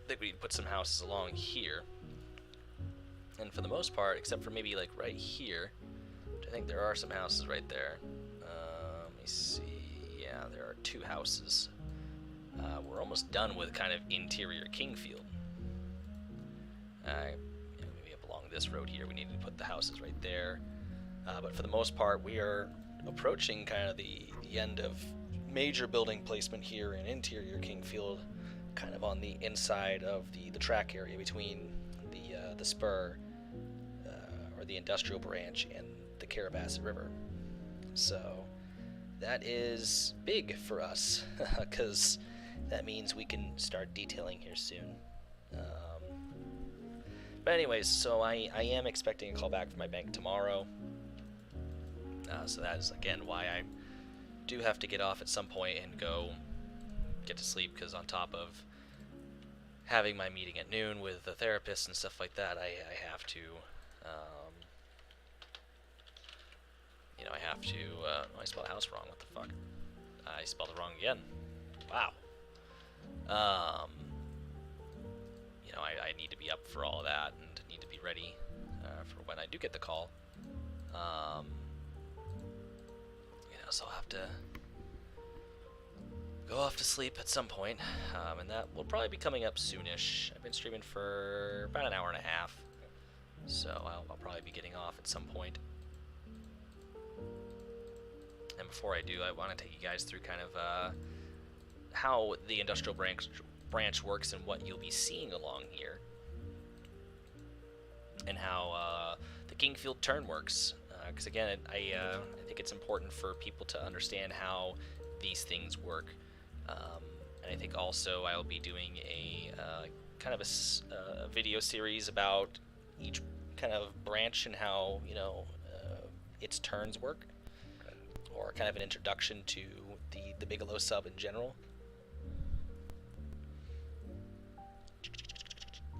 A: I think we need to put some houses along here. And for the most part, except for maybe like right here, I think there are some houses right there. Let me see. Yeah, there are 2 houses. We're almost done with kind of interior Kingfield. Maybe up along this road here, we need to put the houses right there. But for the most part, we are approaching kind of the end of major building placement here in interior Kingfield, kind of on the inside of the track area between the spur or the industrial branch and the Carrabassett River. So that is big for us because that means we can start detailing here soon. But anyways, so I am expecting a call back from my bank tomorrow. So that is again why I do have to get off at some point and go get to sleep, because on top of having my meeting at noon with the therapist and stuff like that, I have to, I spelled house wrong. What the fuck? I spelled it wrong again. Wow. I need to be up for all that and need to be ready for when I do get the call. So I'll have to go off to sleep at some point, and that will probably be coming up soonish. I've been streaming for about an hour and a half, so I'll probably be getting off at some point. And before I do, I want to take you guys through kind of how the industrial branch works and what you'll be seeing along here, and how the Kingfield turn works. Because again, I think it's important for people to understand how these things work. And I think also I'll be doing a kind of a video series about each kind of branch and how its turns work, or kind of an introduction to the Bigelow sub in general.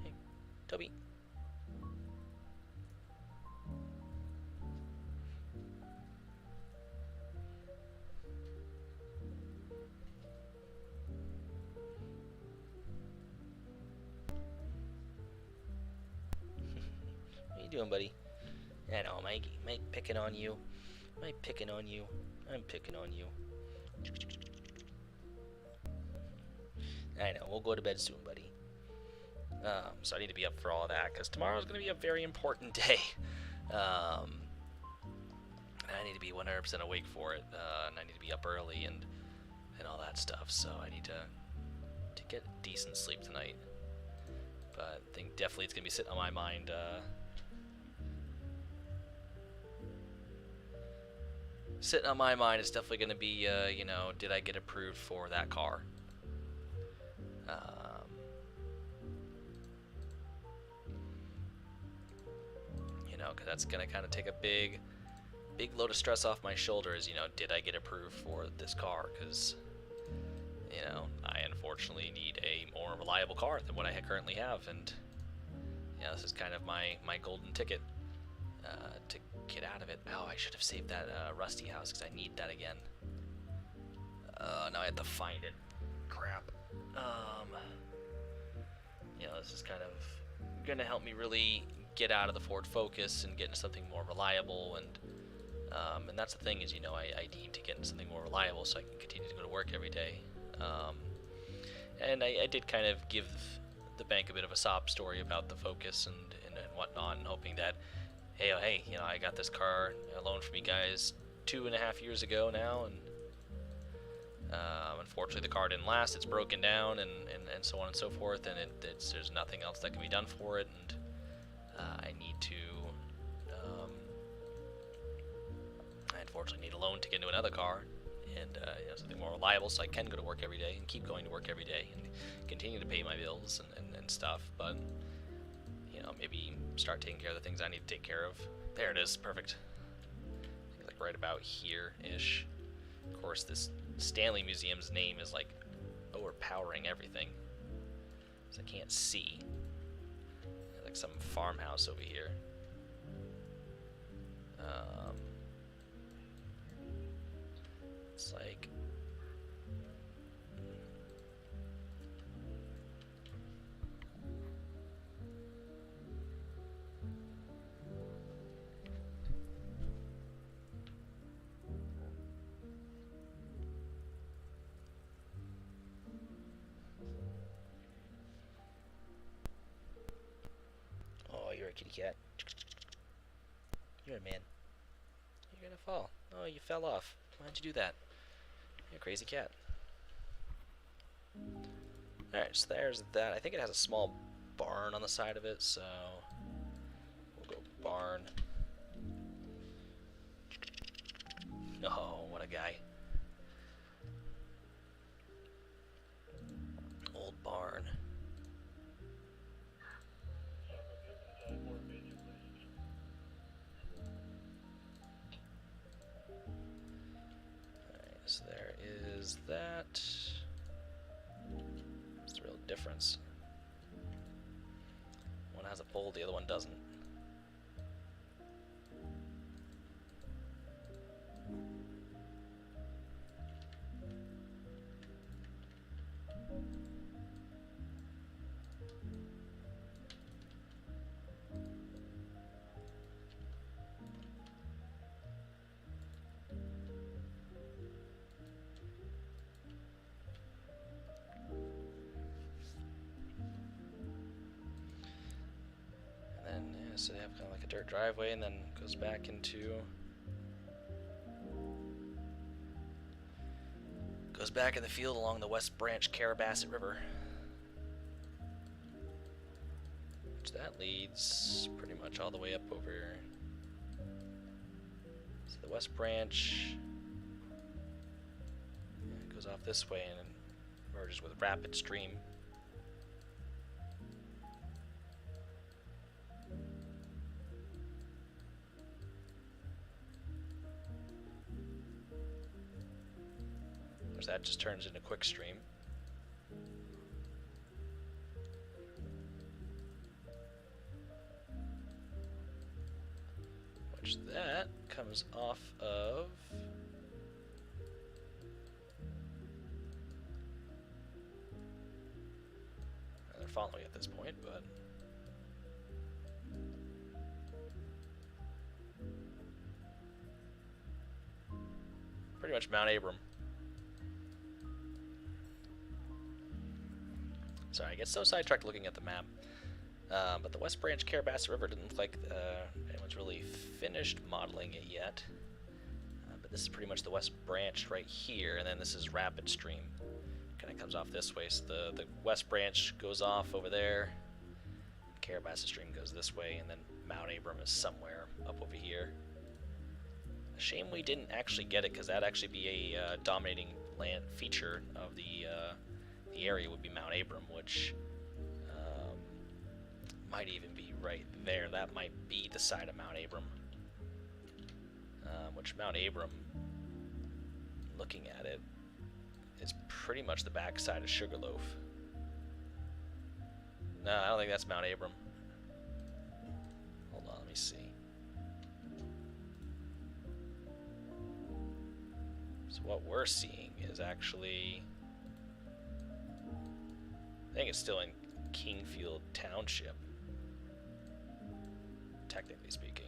A: Hey, Toby. What you doing, buddy? I know, am I picking on you? Am I picking on you? I'm picking on you. I know, we'll go to bed soon, buddy. So I need to be up for all that, because tomorrow's going to be a very important day. And I need to be 100% awake for it, and I need to be up early and all that stuff, so I need to get decent sleep tonight. But I think definitely it's going to be sitting on my mind, it's definitely going to be, did I get approved for that car? Because that's going to kind of take a big load of stress off my shoulders. Did I get approved for this car? Because, I unfortunately need a more reliable car than what I currently have, and this is kind of my golden ticket to get out of it. Oh, I should have saved that rusty house, because I need that again. Now I have to find it. Crap. This is kind of gonna help me really get out of the Ford Focus and get into something more reliable, and that's the thing is, I need to get into something more reliable so I can continue to go to work every day. And I did kind of give the bank a bit of a sob story about the Focus and whatnot, and hoping that, hey, I got this car loaned from you guys 2.5 years ago now, and unfortunately the car didn't last. It's broken down and so on and so forth, and there's nothing else that can be done for it, and I unfortunately need a loan to get into another car, and something more reliable so I can go to work every day and keep going to work every day and continue to pay my bills and stuff, but maybe start taking care of the things I need to take care of. There it is, perfect. Like right about here-ish. Of course, this Stanley Museum's name is like overpowering everything, so I can't see. Like some farmhouse over here. It's like cat. You're a man. You're gonna fall. Oh, you fell off. Why'd you do that? You're a crazy cat. Alright, so there's that. I think it has a small barn on the side of it, so we'll go barn. Oh, what a guy. Old barn. Alright, so there is that. What's the real difference? One has a pole, the other one doesn't. So they have kind of like a dirt driveway, and then goes back into in the field along the West Branch Carrabassett River, which that leads pretty much all the way up over. So the West Branch goes off this way and merges with Rapid Stream. That just turns into quick stream. Which that comes off of they're following at this point, but pretty much Mount Abram. Sorry, I get so sidetracked looking at the map. But the West Branch Carrabassett River didn't look like anyone's really finished modeling it yet. But this is pretty much the West Branch right here, and then this is Rapid Stream. Kind of comes off this way, so the West Branch goes off over there. Carrabassett Stream goes this way, and then Mount Abram is somewhere up over here. A shame we didn't actually get it, because that'd actually be a dominating land feature of the area would be Mount Abram, which might even be right there. That might be the side of Mount Abram. Which Mount Abram, looking at it, is pretty much the backside of Sugarloaf. No, I don't think that's Mount Abram. Hold on, let me see. So what we're seeing is actually, I think it's still in Kingfield Township, technically speaking.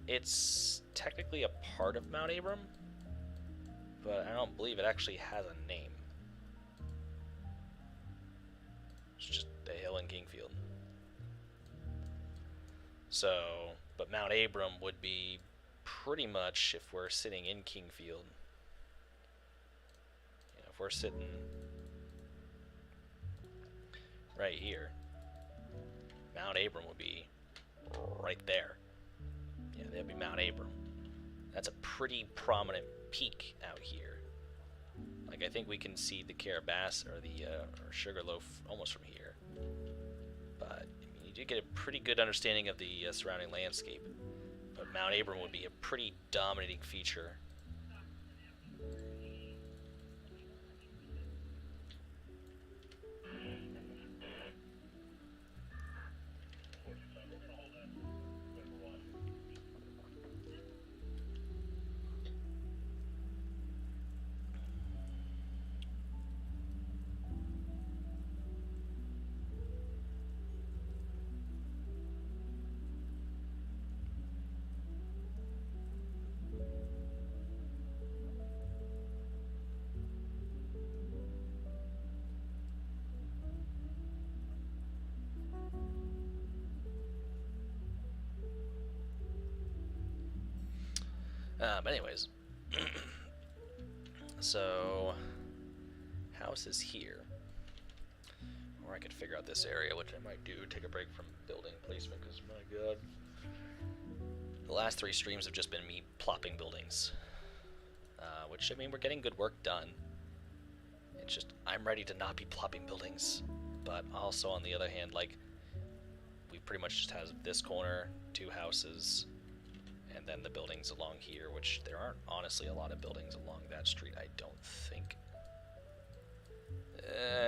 A: It's technically a part of Mount Abram, but I don't believe it actually has a name. It's just a hill in Kingfield. So, but Mount Abram would be pretty much if we're sitting in Kingfield. You know, if we're sitting right here, Mount Abram would be right there. Yeah, that'd be Mount Abram. That's a pretty prominent peak out here. Like, I think we can see the Carrabassett or the or Sugarloaf almost from here. But I mean, you do get a pretty good understanding of the surrounding landscape. But Mount Abram would be a pretty dominating feature. But anyways, so house is here. Or I could figure out this area, which I might do. Take a break from building placement, because my god. The last 3 streams have just been me plopping buildings. Which, I mean, we're getting good work done. It's just, I'm ready to not be plopping buildings. But also, on the other hand, like, we pretty much just have this corner, 2 houses, and then the buildings along here, which there aren't honestly a lot of buildings along that street, I don't think.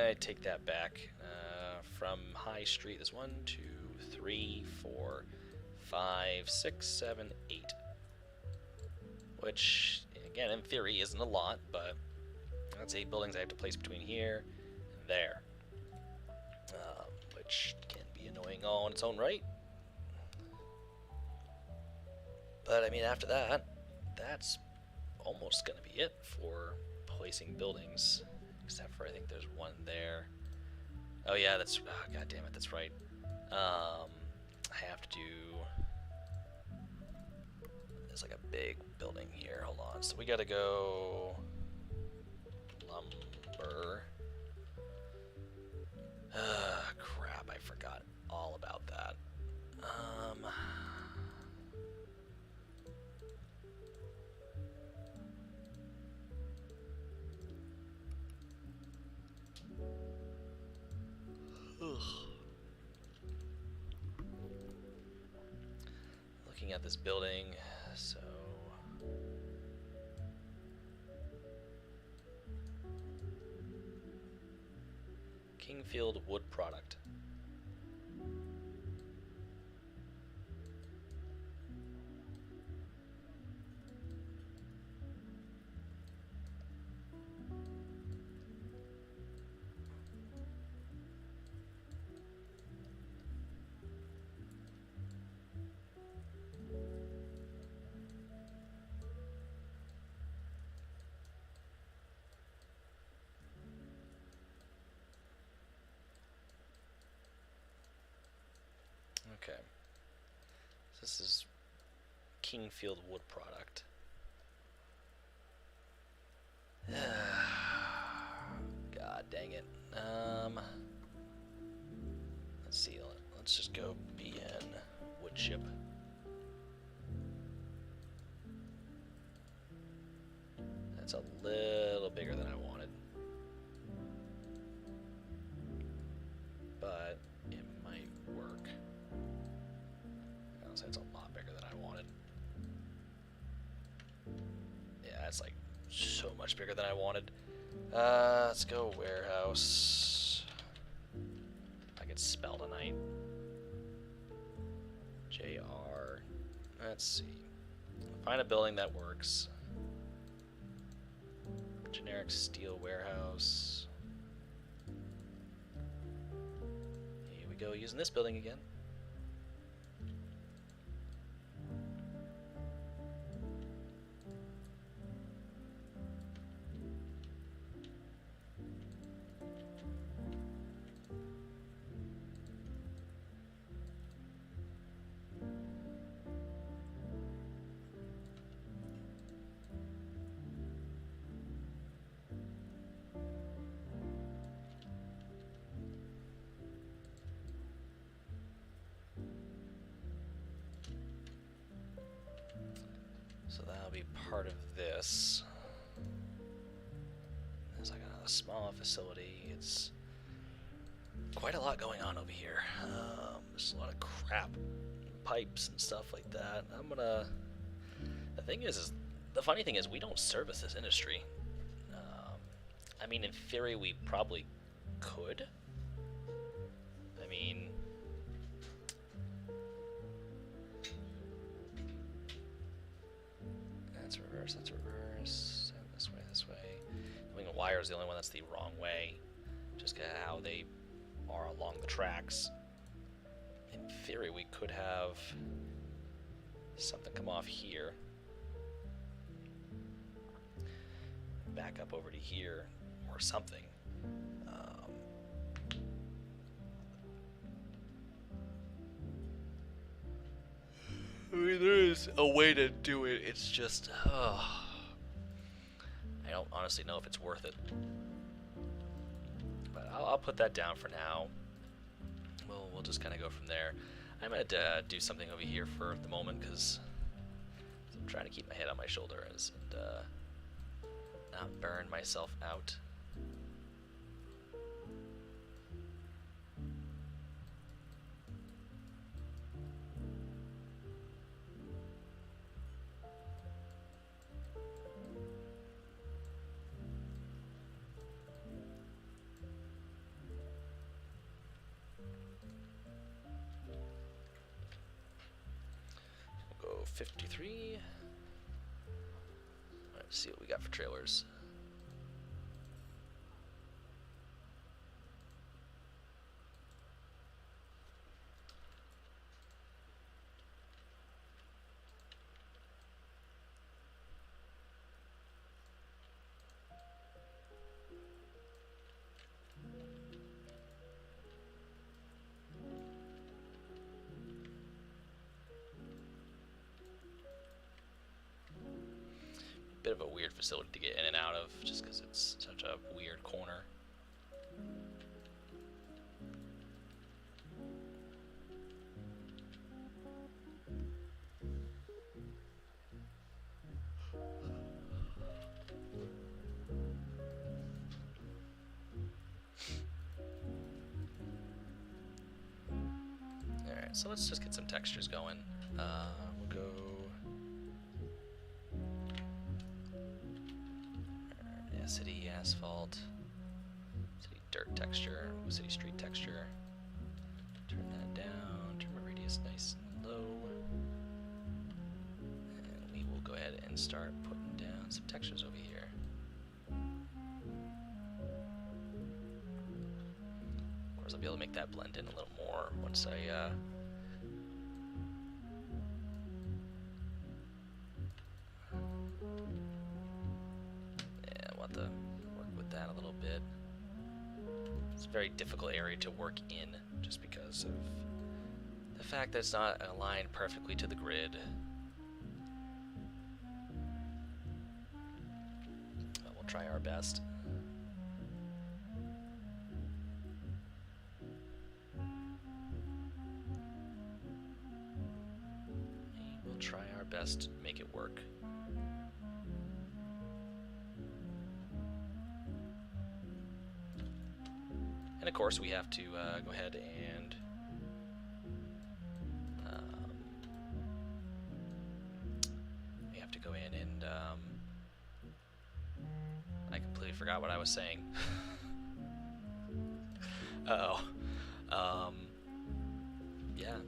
A: I take that back. From High Street, there's 1, 2, 3, 4, 5, 6, 7, 8. Which, again, in theory, isn't a lot, but that's 8 buildings I have to place between here and there. Which can be annoying all on its own right. But, I mean, after that, that's almost going to be it for placing buildings. Except for, I think there's 1 there. Oh, yeah, that's... Oh, God damn it, that's right. I have to do... There's like a big building here. Hold on. So we gotta go... Lumber. Crap, I forgot all about that. Looking at this building, so Kingfield wood product. Okay. So this is Kingfield wood product. God dang it. Let's see. Let's just go BN wood chip. That's a little bigger than I wanted. But it might work. Honestly, it's a lot bigger than I wanted. Yeah, that's like so much bigger than I wanted. Let's go warehouse. I could spell tonight. JR. Let's see. Find a building that works. Generic steel warehouse. Here we go, using this building again. So that'll be part of this. There's like another small facility. It's quite a lot going on over here. There's a lot of crap, pipes and stuff like that. The thing is the funny thing is we don't service this industry. I mean, in theory, we probably could. I mean, that's reverse, that's reverse, and this way, this way. Doing a wire is the only one that's the wrong way, just how they are along the tracks. In theory, we could have something come off here, back up over to here, or something. I mean, there is a way to do it. It's just, I don't honestly know if it's worth it. But I'll put that down for now. We'll just kind of go from there. I'm going to do something over here for the moment because I'm trying to keep my head on my shoulders and not burn myself out. We'll go 53. Let's see what we got for trailers. Bit of a weird facility to get in and out of just because it's such a weird corner. Alright, so let's just get some textures going. We'll go city asphalt, city dirt texture, city street texture. Turn that down, turn my radius nice and low. And we will go ahead and start putting down some textures over here. Of course, I'll be able to make that blend in a little more once I yeah, we'll have to work with that a little bit. It's a very difficult area to work in just because of the fact that it's not aligned perfectly to the grid. But we'll try our best. We'll try our best to make it work. And of course, we have to go ahead and we have to go in and I completely forgot what I was saying. Uh-oh. Yeah,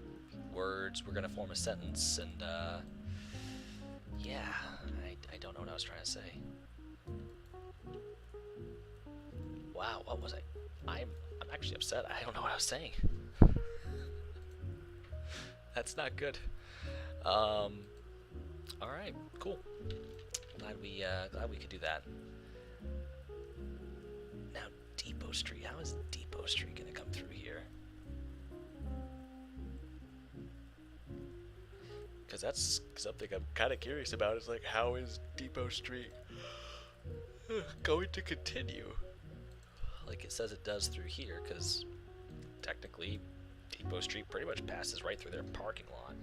A: words. We're gonna form a sentence, and yeah, I don't know what I was trying to say. Wow, what was I? I'm actually upset. I don't know what I was saying. That's not good. All right, cool. Glad we could do that. Now Depot Street. How is Depot Street gonna come through here? Because that's something I'm kind of curious about. Is like, how is Depot Street going to continue? Like it says it does through here, because technically Depot Street pretty much passes right through their parking lot.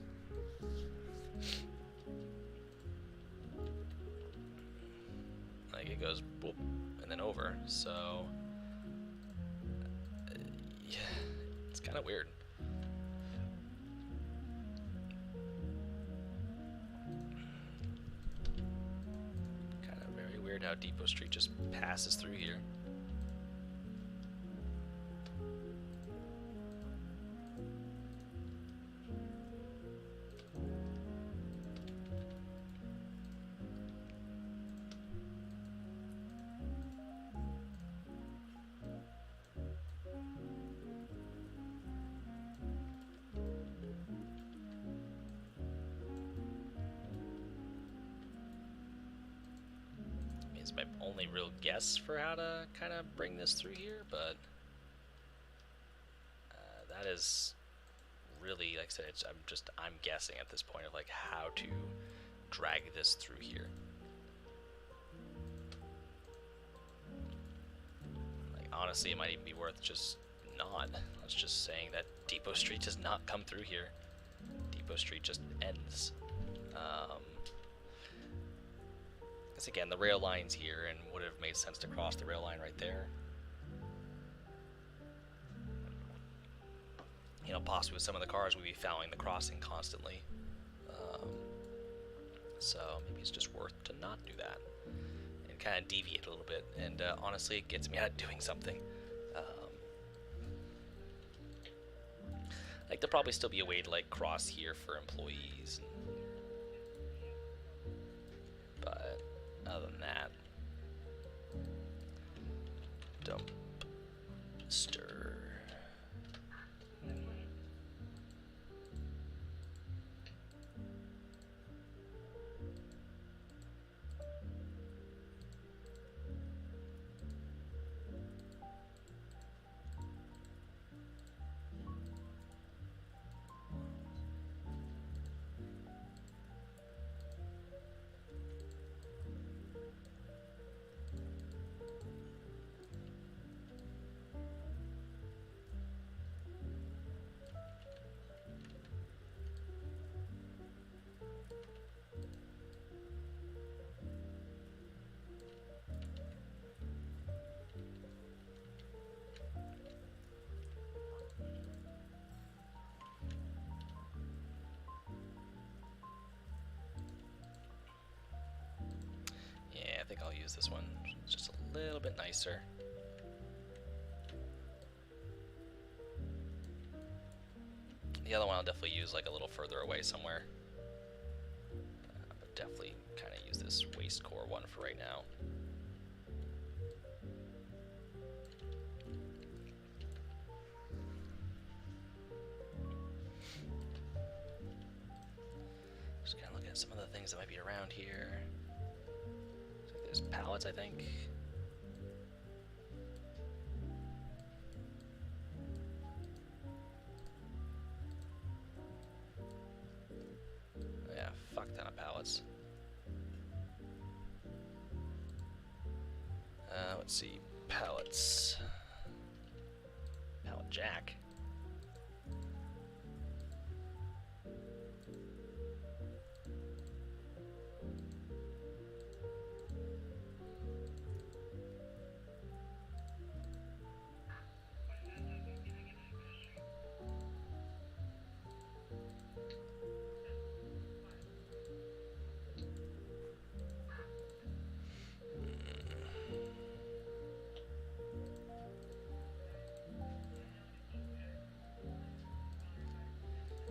A: Like it goes boop and then over, so yeah, it's kind of weird. Kind of very weird how Depot Street just passes through here. It's my only real guess for how to kind of bring this through here, but that is really, like I said, I'm guessing at this point of like how to drag this through here. Like honestly, it might even be worth just not. Let's just saying that Depot Street does not come through here. Depot Street just ends. Because again, the rail line's here, and would have made sense to cross the rail line right there. You know, possibly with some of the cars, we'd be fouling the crossing constantly. So maybe it's just worth to not do that and kind of deviate a little bit. And honestly, it gets me out of doing something. Like there'll probably still be a way to like cross here for employees. But other than that, dumpster. Yeah, I think I'll use this one. It's just a little bit nicer. The other one I'll definitely use like a little further away somewhere. But definitely kind of use this waste core one for right now. Just kind of looking at some of the things that might be around here. There's pallets, I think. Yeah, fuck ton of pallets. Let's see, pallets. Pallet jack.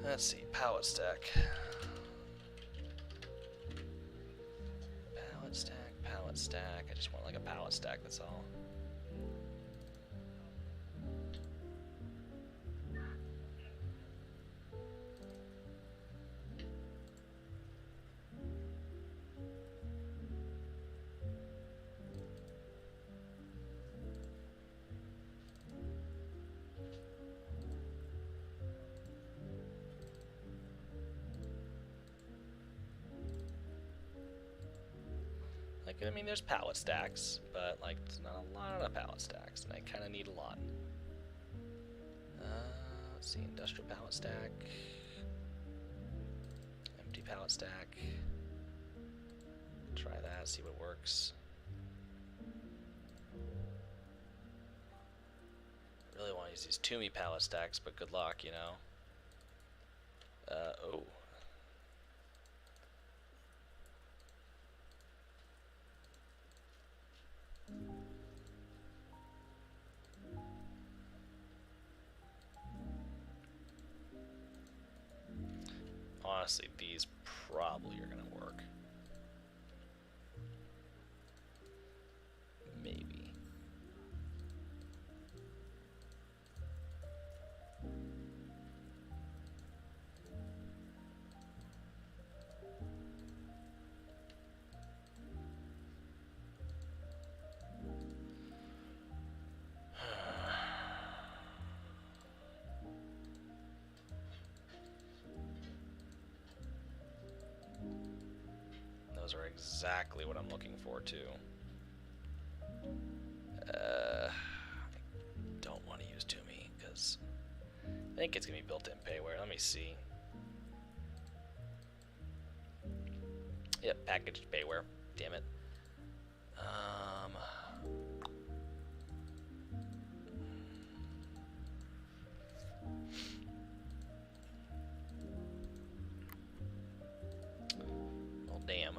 A: Let's see, pallet stack. Pallet stack, pallet stack. I just want like a pallet stack, that's all. Like, I mean, there's pallet stacks, but like, there's not a lot of pallet stacks, and I kind of need a lot. Let's see, industrial pallet stack, empty pallet stack. Try that, see what works. Really want to use these Toomey pallet stacks, but good luck, you know. Oh. Honestly, these probably are gonna work. Maybe. Those are exactly what I'm looking for, too. I don't want to use Toomey, because I think it's going to be built in payware. Let me see. Yep, packaged payware. Damn it. Well, damn.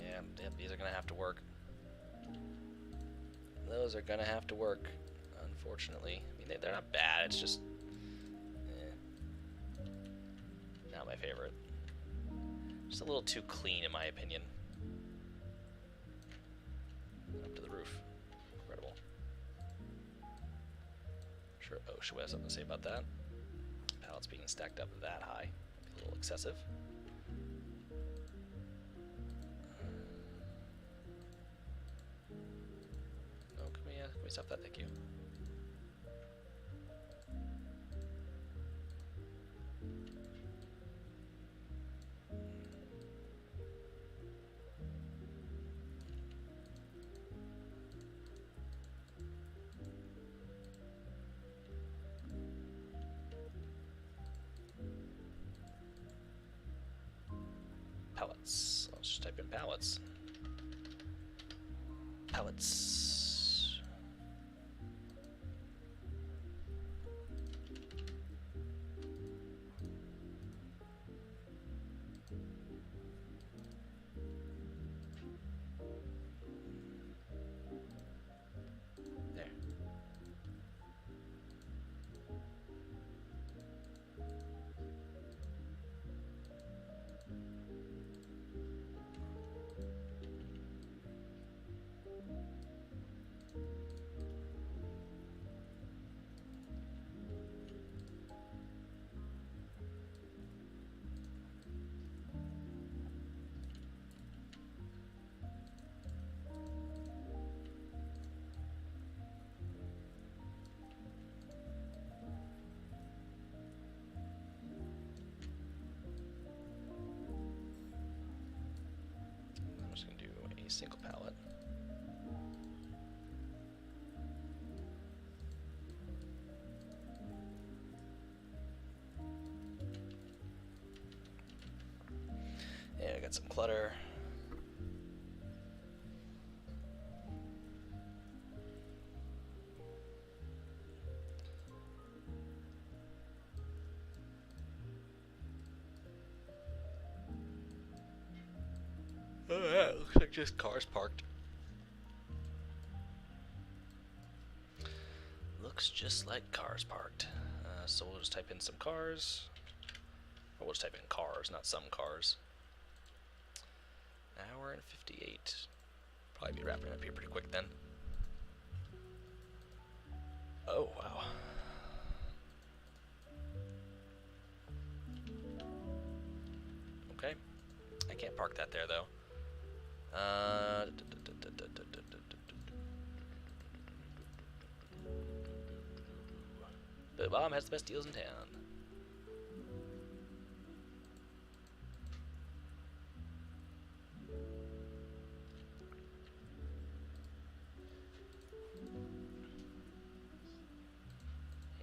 A: Yeah, yep, these are gonna have to work. Those are gonna have to work, unfortunately. I mean, they're not bad, it's just... not my favorite. Just a little too clean, in my opinion. Up to the roof. Incredible. Sure, OSHA has something to say about that. Pallets being stacked up that high. A little excessive. No, can we stop that? Thank you. Pallets. Let's just type in pallets. Pallets. There. I'm just going to do a single pallet. Yeah, I got some clutter. Oh yeah, it looks like just cars parked. Looks just like cars parked. So we'll just type in some cars. Or we'll just type in cars, not some cars. Hour and 58. Probably be wrapping up here pretty quick then. Oh, wow. Okay. I can't park that there, though. The bomb has the best deals in town.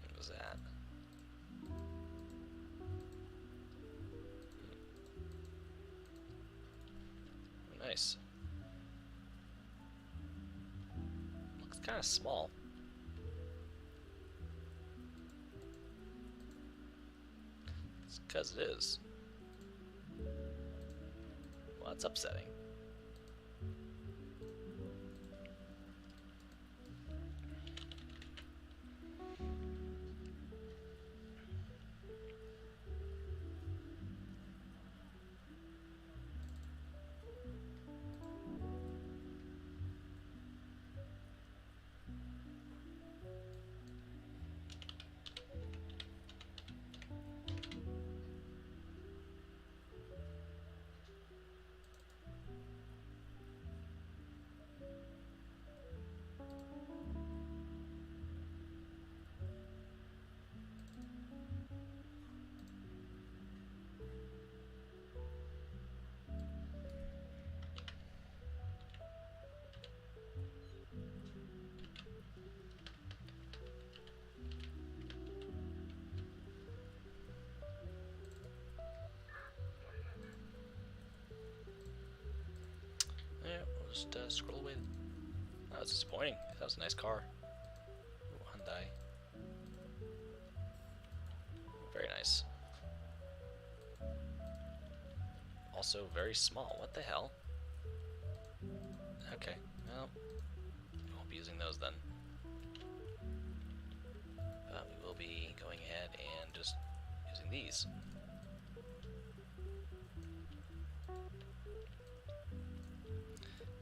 A: What was that? Oh, nice. Looks kind of small. It's because it is. Well, that's upsetting. Just scroll away. That was disappointing. That was a nice car. Ooh, Hyundai. Very nice. Also very small. What the hell? Okay, well, we won't be using those then. But we will be going ahead and just using these.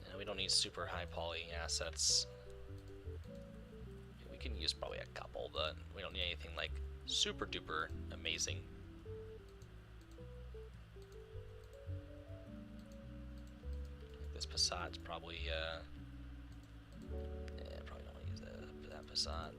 A: And we don't need super high poly assets. We can use probably a couple, but we don't need anything like super duper amazing. This Passat's probably, probably don't want to use that Passat.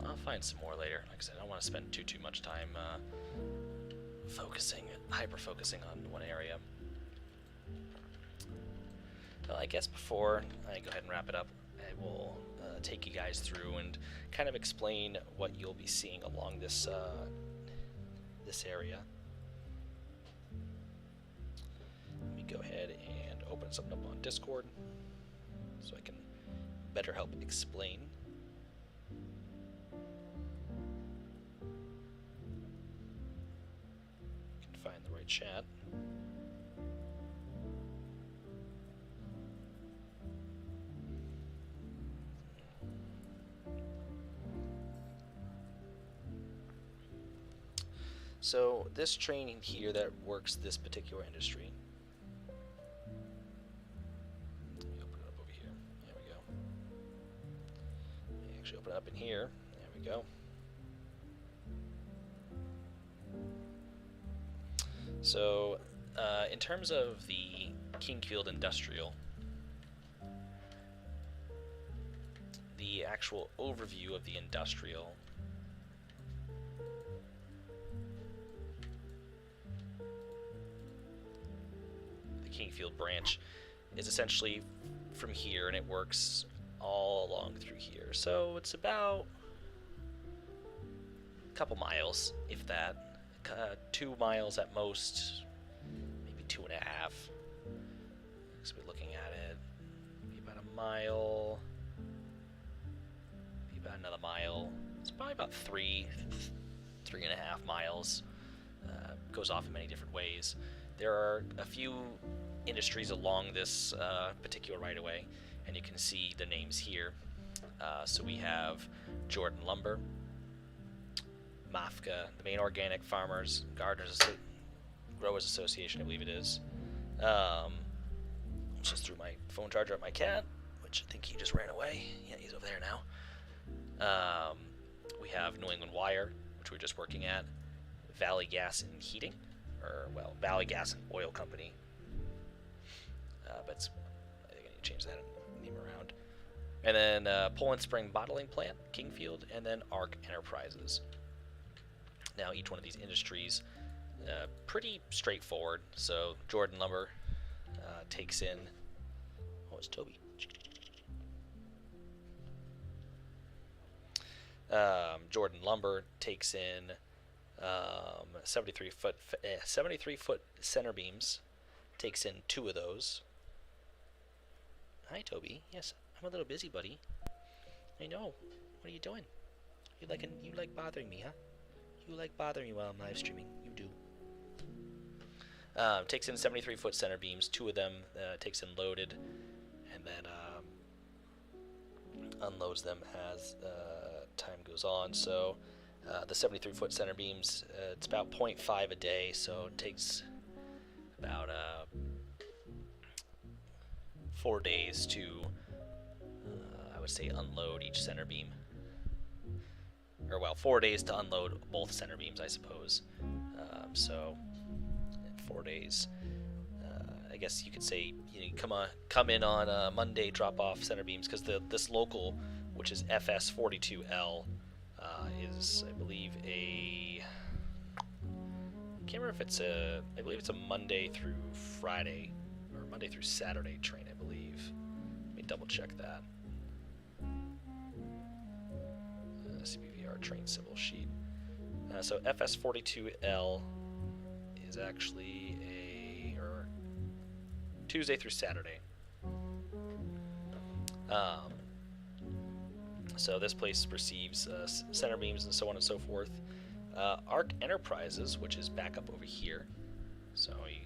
A: I'll find some more later. Like I said, I don't want to spend too much time hyper focusing on one area. Well, I guess before I go ahead and wrap it up, I will take you guys through and kind of explain what you'll be seeing along this this area. Let me go ahead and open something up on Discord so I can better help explain. Find the right chat. So this training here that works this particular industry. Let me open it up over here. There we go. Let me actually open it up in here. There we go. So, in terms of the Kingfield Industrial, the actual overview of the industrial, the Kingfield branch, is essentially from here, and it works all along through here. So it's about a couple miles, if that. 2 miles at most, maybe 2.5. So we're looking at it, maybe about a mile, maybe about another mile. It's probably about 3.5 miles. Goes off in many different ways. There are a few industries along this particular right-of-way, and you can see the names here. So we have Jordan Lumber, MAFCA, the Maine Organic Farmers Growers Association, I believe it is. Just threw my phone charger at my cat, which I think he just ran away. Yeah, he's over there now. We have New England Wire, which we're just working at. Valley Gas and Heating, Valley Gas and Oil Company. But I think I need to change that name around. And then Poland Spring Bottling Plant, Kingfield, and then ARC Enterprises. Now, each one of these industries, pretty straightforward. So, Jordan Lumber takes in... Oh, it's Toby. Jordan Lumber takes in 73 foot center beams. Takes in 2 of those. Hi, Toby. Yes, I'm a little busy, buddy. I know. What are you doing? You like bothering me, huh? You like bothering me while I'm live streaming. You do. Takes in 73 foot center beams. 2 of them takes in loaded, and then unloads them as time goes on. So the 73 foot center beams, it's about 0.5 a day, so it takes about 4 days to, I would say, unload each center beam. Or, well, 4 days to unload both center beams, I suppose. So, 4 days. I guess you could say come in on Monday, drop off center beams, because this local, which is FS42L, is, I believe, I can't remember if I believe it's a Monday through Friday, or Monday through Saturday train, I believe. Let me double check that. CBVR train civil sheet. So FS42L is actually or Tuesday through Saturday. So this place receives center beams and so on and so forth. Arc Enterprises, which is back up over here. So you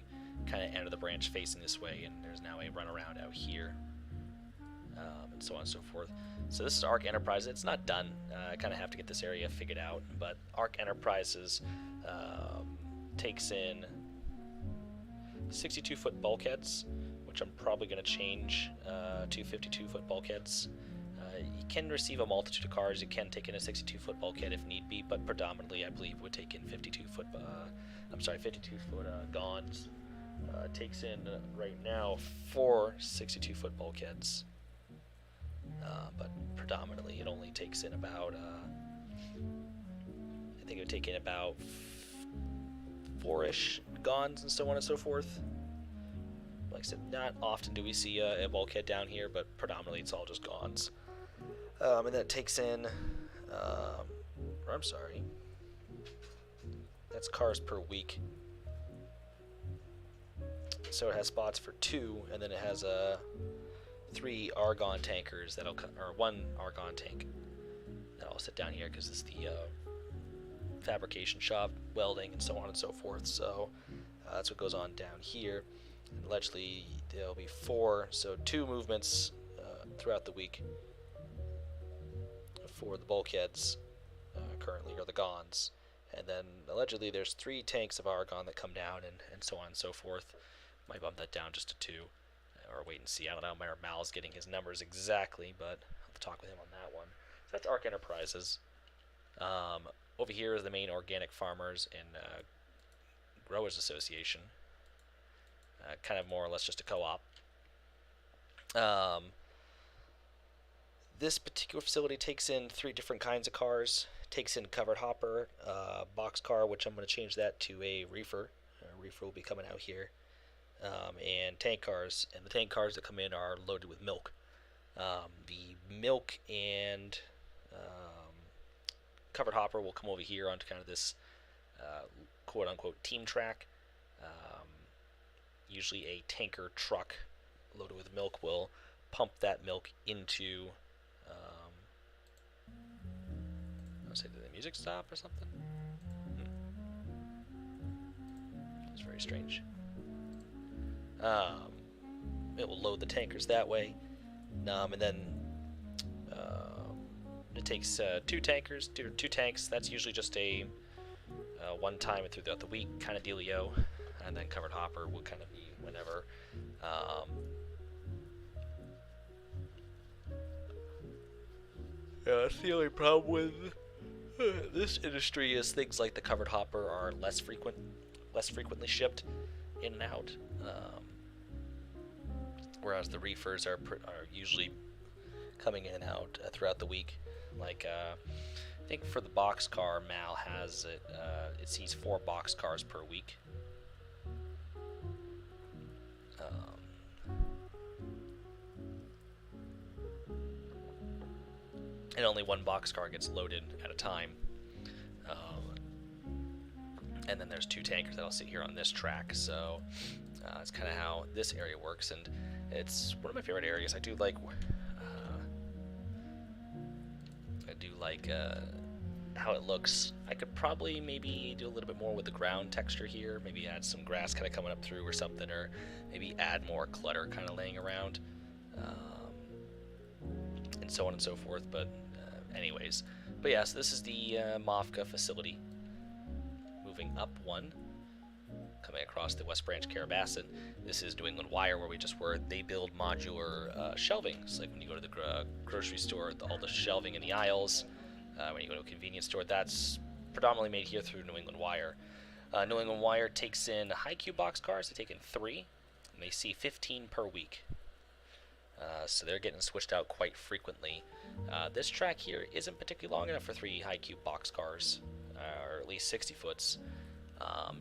A: kind of enter the branch facing this way, and there's now a runaround out here, and so on and so forth. So this is Arc Enterprises. It's not done. I kind of have to get this area figured out, but Arc Enterprises takes in 62-foot bulkheads, which I'm probably going to change to 52-foot bulkheads. You can receive a multitude of cars. You can take in a 62-foot bulkhead if need be, but predominantly, I believe, would take in 52-foot. 52-foot gonds. Takes in right now 4 62-foot bulkheads, but predominantly it only takes in about. I think it would take in about 4-ish gonds and so on and so forth. Like I said, not often do we see a bulkhead down here, but predominantly it's all just gonds. And that takes in, I'm sorry, that's cars per week. So it has spots for 2, and then it has 3 argon tankers or 1 argon tank that'll sit down here because it's the fabrication shop, welding, and so on and so forth. So that's what goes on down here. And allegedly there'll be 4, so 2 movements throughout the week for the bulkheads currently, or the gonds, and then allegedly there's 3 tanks of argon that come down, and so on and so forth. Might bump that down just to 2, or wait and see. I don't know. Mal's getting his numbers exactly, but I'll have to talk with him on that one. So that's Arc Enterprises. Over here is the main organic farmers and growers association. Kind of more or less just a co-op. This particular facility takes in 3 different kinds of cars. Takes in covered hopper, box car, which I'm going to change that to a reefer. A reefer will be coming out here. And tank cars. And the tank cars that come in are loaded with milk. The milk and covered hopper will come over here onto kind of this quote-unquote team track. Usually a tanker truck loaded with milk will pump that milk into I'll say, did the music stop or something? That's very strange. It will load the tankers that way, and then it takes 2 tankers, 2 tanks. That's usually just a one time throughout the week kind of dealio, and then covered hopper will kind of be whenever. That's the only problem with this industry is things like the covered hopper are less frequently shipped in and out, whereas the reefers are usually coming in and out throughout the week. Like I think for the box car, Mal has it. It sees 4 box cars per week. and only one boxcar gets loaded at a time. Um, and then there's 2 tankers that'll sit here on this track. So it's kind of how this area works, and it's one of my favorite areas. I do like how it looks. I could probably maybe do a little bit more with the ground texture here, maybe add some grass kind of coming up through or something, or maybe add more clutter kind of laying around, and so on and so forth. But anyways, but yeah, so this is the Mafka facility. Moving up one, coming across the West Branch Carrabassett. This is New England Wire, where we just were. They build modular shelving. It's like when you go to the grocery store, all the shelving in the aisles. When you go to a convenience store, that's predominantly made here through New England Wire. New England Wire takes in high cube boxcars. They take in 3, and they see 15 per week. So they're getting switched out quite frequently. This track here isn't particularly long enough for 3 high cube boxcars, or at least 60 foots.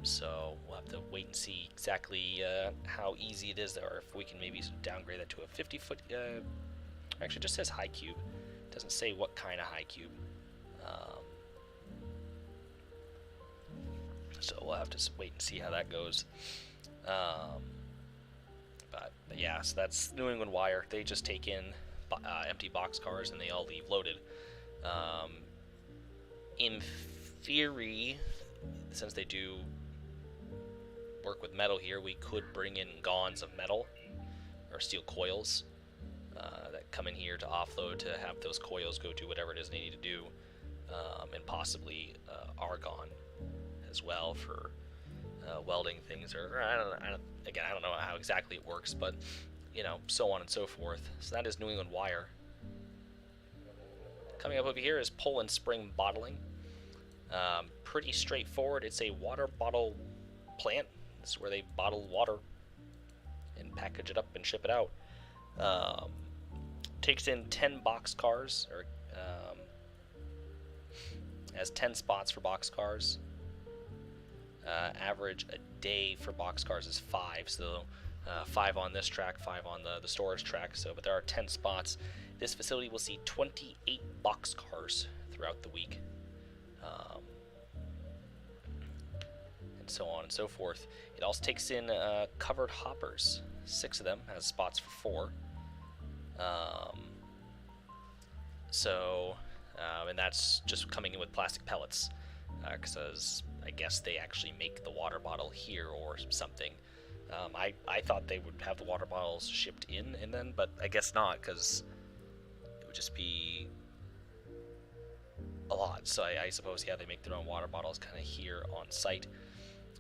A: So we'll have to wait and see exactly how easy it is, or if we can maybe downgrade that to a 50 foot. Actually, it just says high cube. It doesn't say what kind of high cube. So we'll have to wait and see how that goes. But yeah, so that's New England Wire. They just take in empty boxcars and they all leave loaded. In theory, since they do work with metal here, we could bring in gons of metal or steel coils that come in here to offload, to have those coils go do whatever it is they need to do, and possibly argon as well for welding things, or I don't know how exactly it works, but so on and so forth. So that is New England Wire. Coming up over here is Poland Spring Bottling. Pretty straightforward. It's a water bottle plant. This is where they bottle water and package it up and ship it out. Takes in 10 boxcars, or has 10 spots for boxcars. Average a day for boxcars is 5, so 5 on this track, 5 on the storage track. So, but there are 10 spots. This facility will see 28 boxcars throughout the week, and so on and so forth. It also takes in covered hoppers. 6 of them, has spots for 4. And that's just coming in with plastic pellets, because I guess they actually make the water bottle here or something. I thought they would have the water bottles shipped in and then, but I guess not, because it would just be a lot. So I suppose, yeah, they make their own water bottles kind of here on site.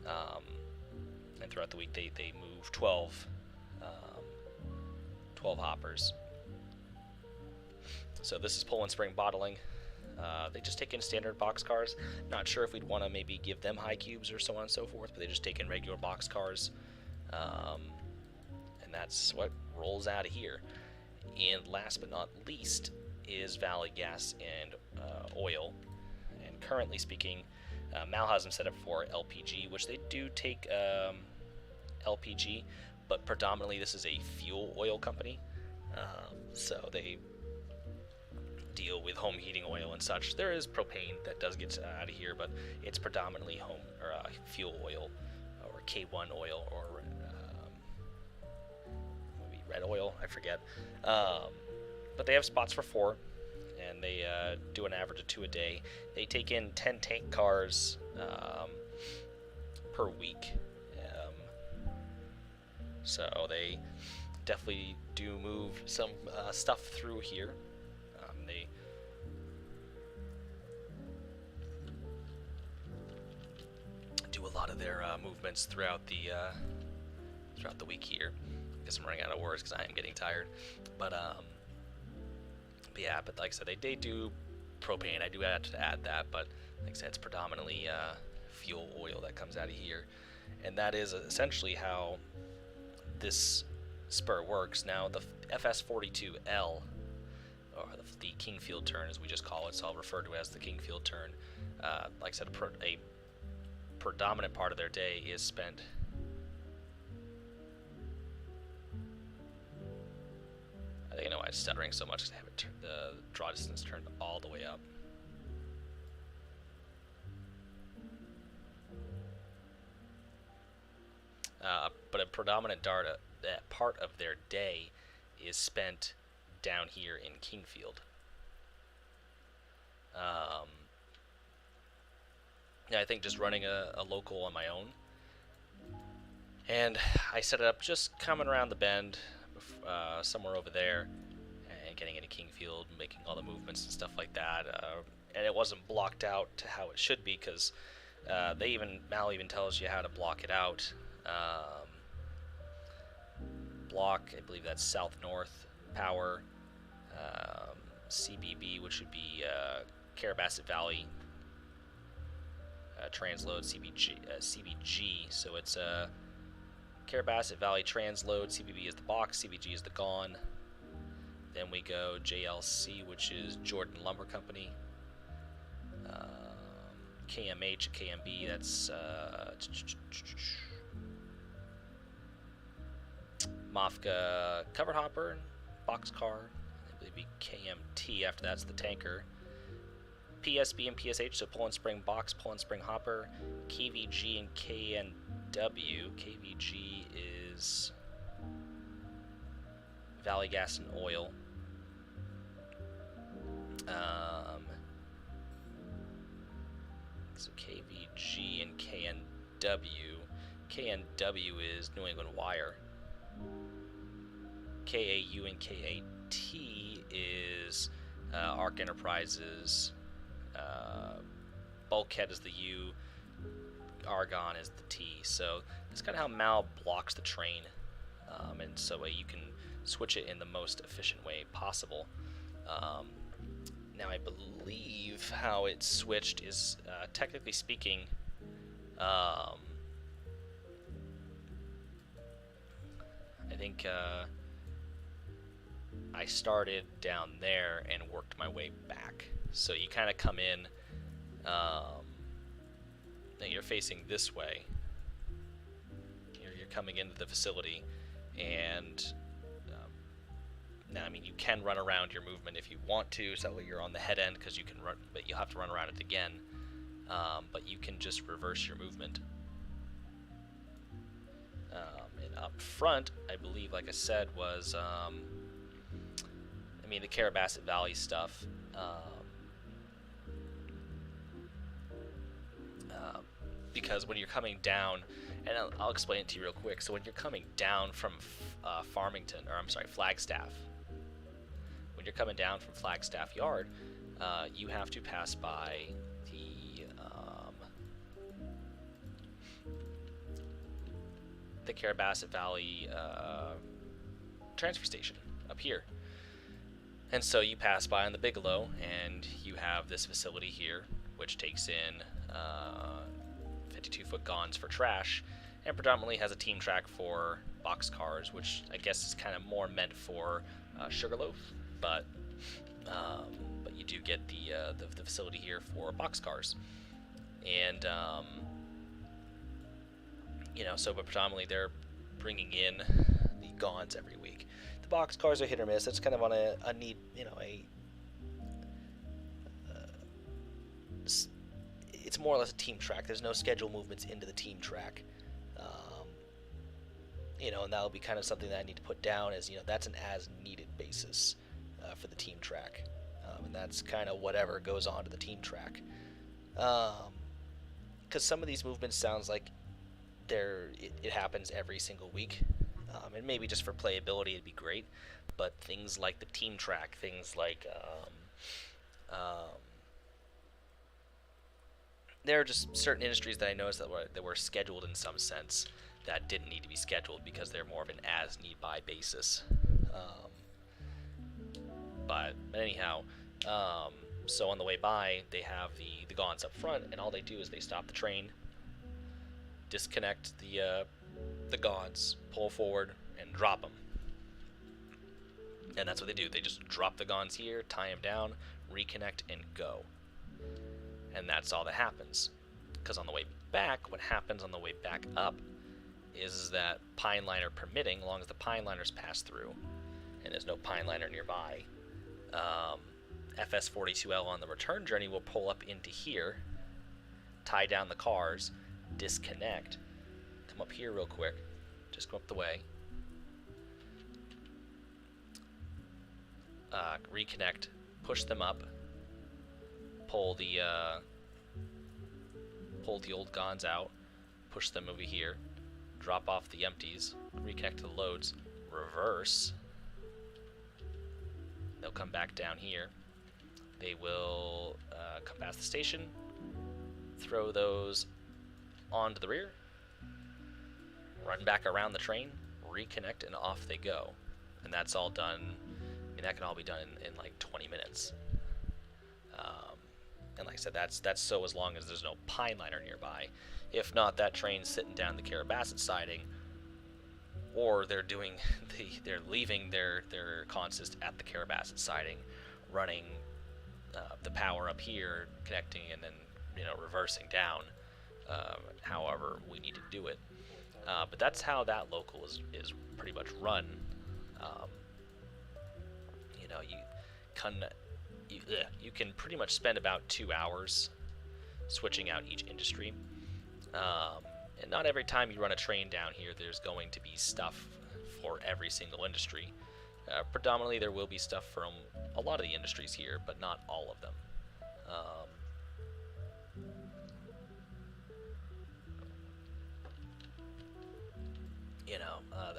A: And throughout the week they move 12 hoppers. So this is Poland Spring Bottling. They just take in standard boxcars. Not sure if we'd want to maybe give them high cubes or so on and so forth, but they just take in regular boxcars. And that's what rolls out of here. And last but not least is Valley Gas and Oil. And currently speaking, Mal has them set up for LPG, which they do take LPG, but predominantly this is a fuel oil company. So they deal with home heating oil and such. There is propane that does get out of here, but it's predominantly home or fuel oil, or K1 oil, or maybe red oil, I forget. But they have spots for 4, and they do an average of 2 a day. They take in 10 tank cars per week, so they definitely do move some stuff through here. They do a lot of their movements throughout the week here. I guess I'm running out of words because I am getting tired. But yeah, but like I said, they do propane. I do have to add that, but like I said, it's predominantly fuel oil that comes out of here, and that is essentially how this spur works. Now the FS42L, or the Kingfield turn as we just call it, so I'll refer to it as the Kingfield turn. Like I said, a predominant part of their day is spent I it's stuttering so much. 'Cause I have it the draw distance turned all the way up. But a predominant part of their day is spent down here in Kingfield. Yeah, I think just running a local on my own. And I set it up just coming around the bend, somewhere over there, and getting into Kingfield, making all the movements and stuff like that. And it wasn't blocked out to how it should be, because Mal even tells you how to block it out. Block, I believe that's south-north power, CBB, which would be Carrabassett Valley, transload CBG. So it's Carrabassett Valley transload, CBB is the box, CBG is the gone. Then we go JLC, which is Jordan Lumber Company. KMH, KMB, that's Mafka covered hopper, boxcar. I believe it'd be KMT. After that's the tanker. PSB and PSH, so pull and spring box, pull and spring hopper. KVG and KNW. KVG is Valley Gas and Oil. So KVG and KNW. KNW is New England Wire. KAU and KAT is Arc Enterprises. Bulkhead is the U. Argon is the T. So that's kind of how Mal blocks the train, and so you can switch it in the most efficient way possible. Now I believe how it's switched is, technically speaking, I think I started down there and worked my way back. So you kind of come in, and you're facing this way. You're coming into the facility, and now, I mean, you can run around your movement if you want to, so that way you're on the head end, because you can run, but you'll have to run around it again. But you can just reverse your movement. And up front, I believe, like I said, was, I mean, the Carrabassett Valley stuff. Because when you're coming down, and I'll explain it to you real quick. So when you're coming down from Flagstaff, when you're coming down from Flagstaff Yard, you have to pass by the Carrabassett Valley transfer station up here. And so you pass by on the Bigelow, and you have this facility here, which takes in 52-foot gons for trash, and predominantly has a team track for box cars, which I guess is kind of more meant for Sugarloaf, but you do get the facility here for box cars, and but predominantly they're bringing in the gons every week. The box cars are hit or miss. It's kind of on a need, it's more or less a team track. There's no schedule movements into the team track. And that'll be kind of something that I need to put down as, that's an as-needed basis for the team track. And that's kind of whatever goes on to the team track. Because some of these movements sounds like it happens every single week. And maybe just for playability it'd be great. But things like the team track, things like... there are just certain industries that I noticed that were scheduled in some sense that didn't need to be scheduled because they're more of an as-need-by basis. But anyhow, so on the way by, they have the gons up front, and all they do is they stop the train, disconnect the gons, pull forward, and drop them. And that's what they do. They just drop the gons here, tie them down, reconnect, and go. And that's all that happens. Because on the way back, what happens on the way back up is that pine liner permitting, as long as the pine liners pass through, and there's no pine liner nearby, FS42L on the return journey will pull up into here, tie down the cars, disconnect, come up here real quick, just go up the way, reconnect, push them up, pull the old Gons out, push them over here, drop off the empties, reconnect to the loads, reverse. They'll come back down here. They will come past the station, throw those onto the rear, run back around the train, reconnect, and off they go. And that's all done. I mean, that can all be done in like 20 minutes. And like I said, that's so as long as there's no pine liner nearby. If not, that train's sitting down the Carrabassett siding, or they're leaving their consist at the Carrabassett siding, running the power up here, connecting, and then reversing down. However we need to do it. But that's how that local is pretty much run. You can pretty much spend about 2 hours switching out each industry. And not every time you run a train down here there's going to be stuff for every single industry. Predominantly there will be stuff from a lot of the industries here, but not all of them.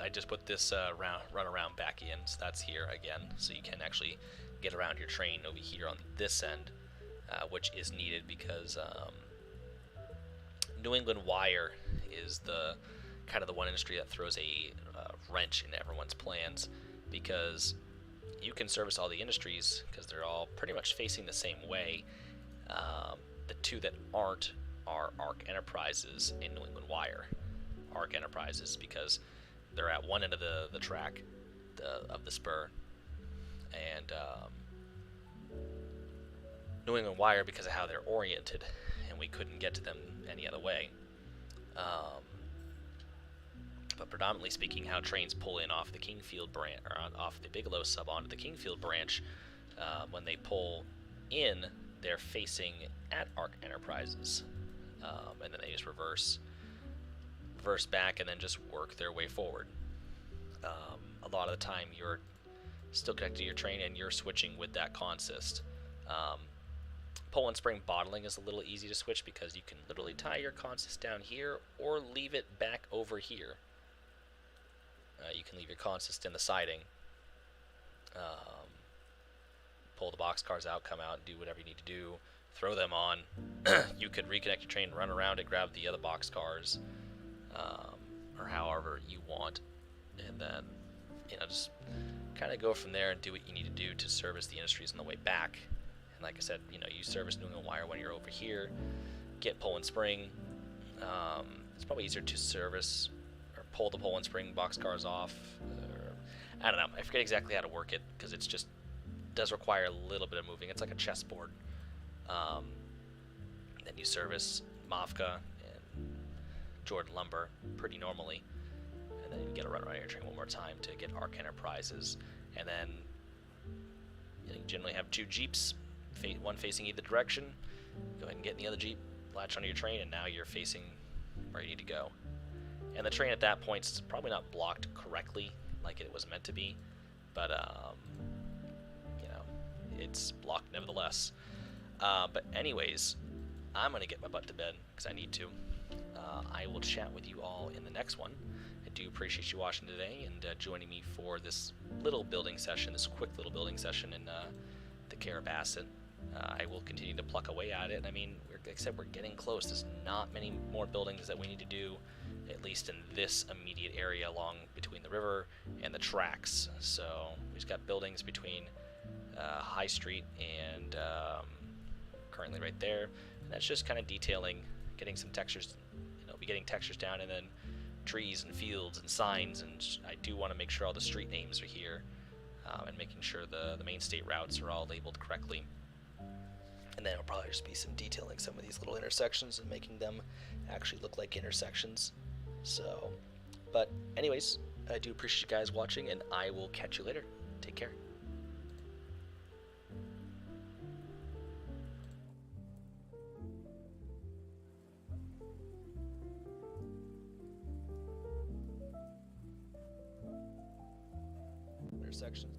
A: I just put this run around back in, so that's here again, so you can actually get around your train over here on this end, which is needed because New England Wire is the one industry that throws a wrench in everyone's plans, because you can service all the industries because they're all pretty much facing the same way. The two that aren't are Arc Enterprises and New England Wire. Arc Enterprises because they're at one end of the track of the spur, and New England Wire because of how they're oriented, and we couldn't get to them any other way. But predominantly speaking, how trains pull in off the Kingfield branch, or off the Bigelow sub onto the Kingfield branch, when they pull in, they're facing at Arc Enterprises, and then they just reverse back and then just work their way forward. A lot of the time you're still connected to your train and you're switching with that consist. Pull and spring bottling is a little easy to switch because you can literally tie your consist down here or leave it back over here. You can leave your consist in the siding, pull the boxcars out, come out and do whatever you need to do, throw them on. You could reconnect your train, run around it, grab the other boxcars, or however you want, and then just kind of go from there and do what you need to do to service the industries on the way back. And like I said, you service New England Wire when you're over here, get pull and spring. It's probably easier to service or pull the pull and spring boxcars off. I don't know. I forget exactly how to work it because it's just does require a little bit of moving. It's like a chessboard. Then you service Mavka and Jordan Lumber pretty normally, and then you get a run around your train one more time to get Arc Enterprises, and then you generally have two Jeeps, one facing either direction. Go ahead and get in the other Jeep, latch onto your train, and now you're facing where you need to go. And the train at that point is probably not blocked correctly like it was meant to be, but it's blocked nevertheless. But anyways, I'm gonna get my butt to bed because I need to. I will chat with you all in the next one. I do appreciate you watching today and joining me for this little building session, this quick little building session in the Carrabassett. I will continue to pluck away at it. I mean, like I said, we're getting close. There's not many more buildings that we need to do, at least in this immediate area along between the river and the tracks. So we just got buildings between High Street and currently right there. And that's just kind of detailing, getting some textures, be getting textures down, and then trees and fields and signs. And I do want to make sure all the street names are here, and making sure the main state routes are all labeled correctly. And then it'll probably just be some detailing some of these little intersections and making them actually look like intersections. So, but anyways, I do appreciate you guys watching, and I will catch you later. Take care.
C: Intersections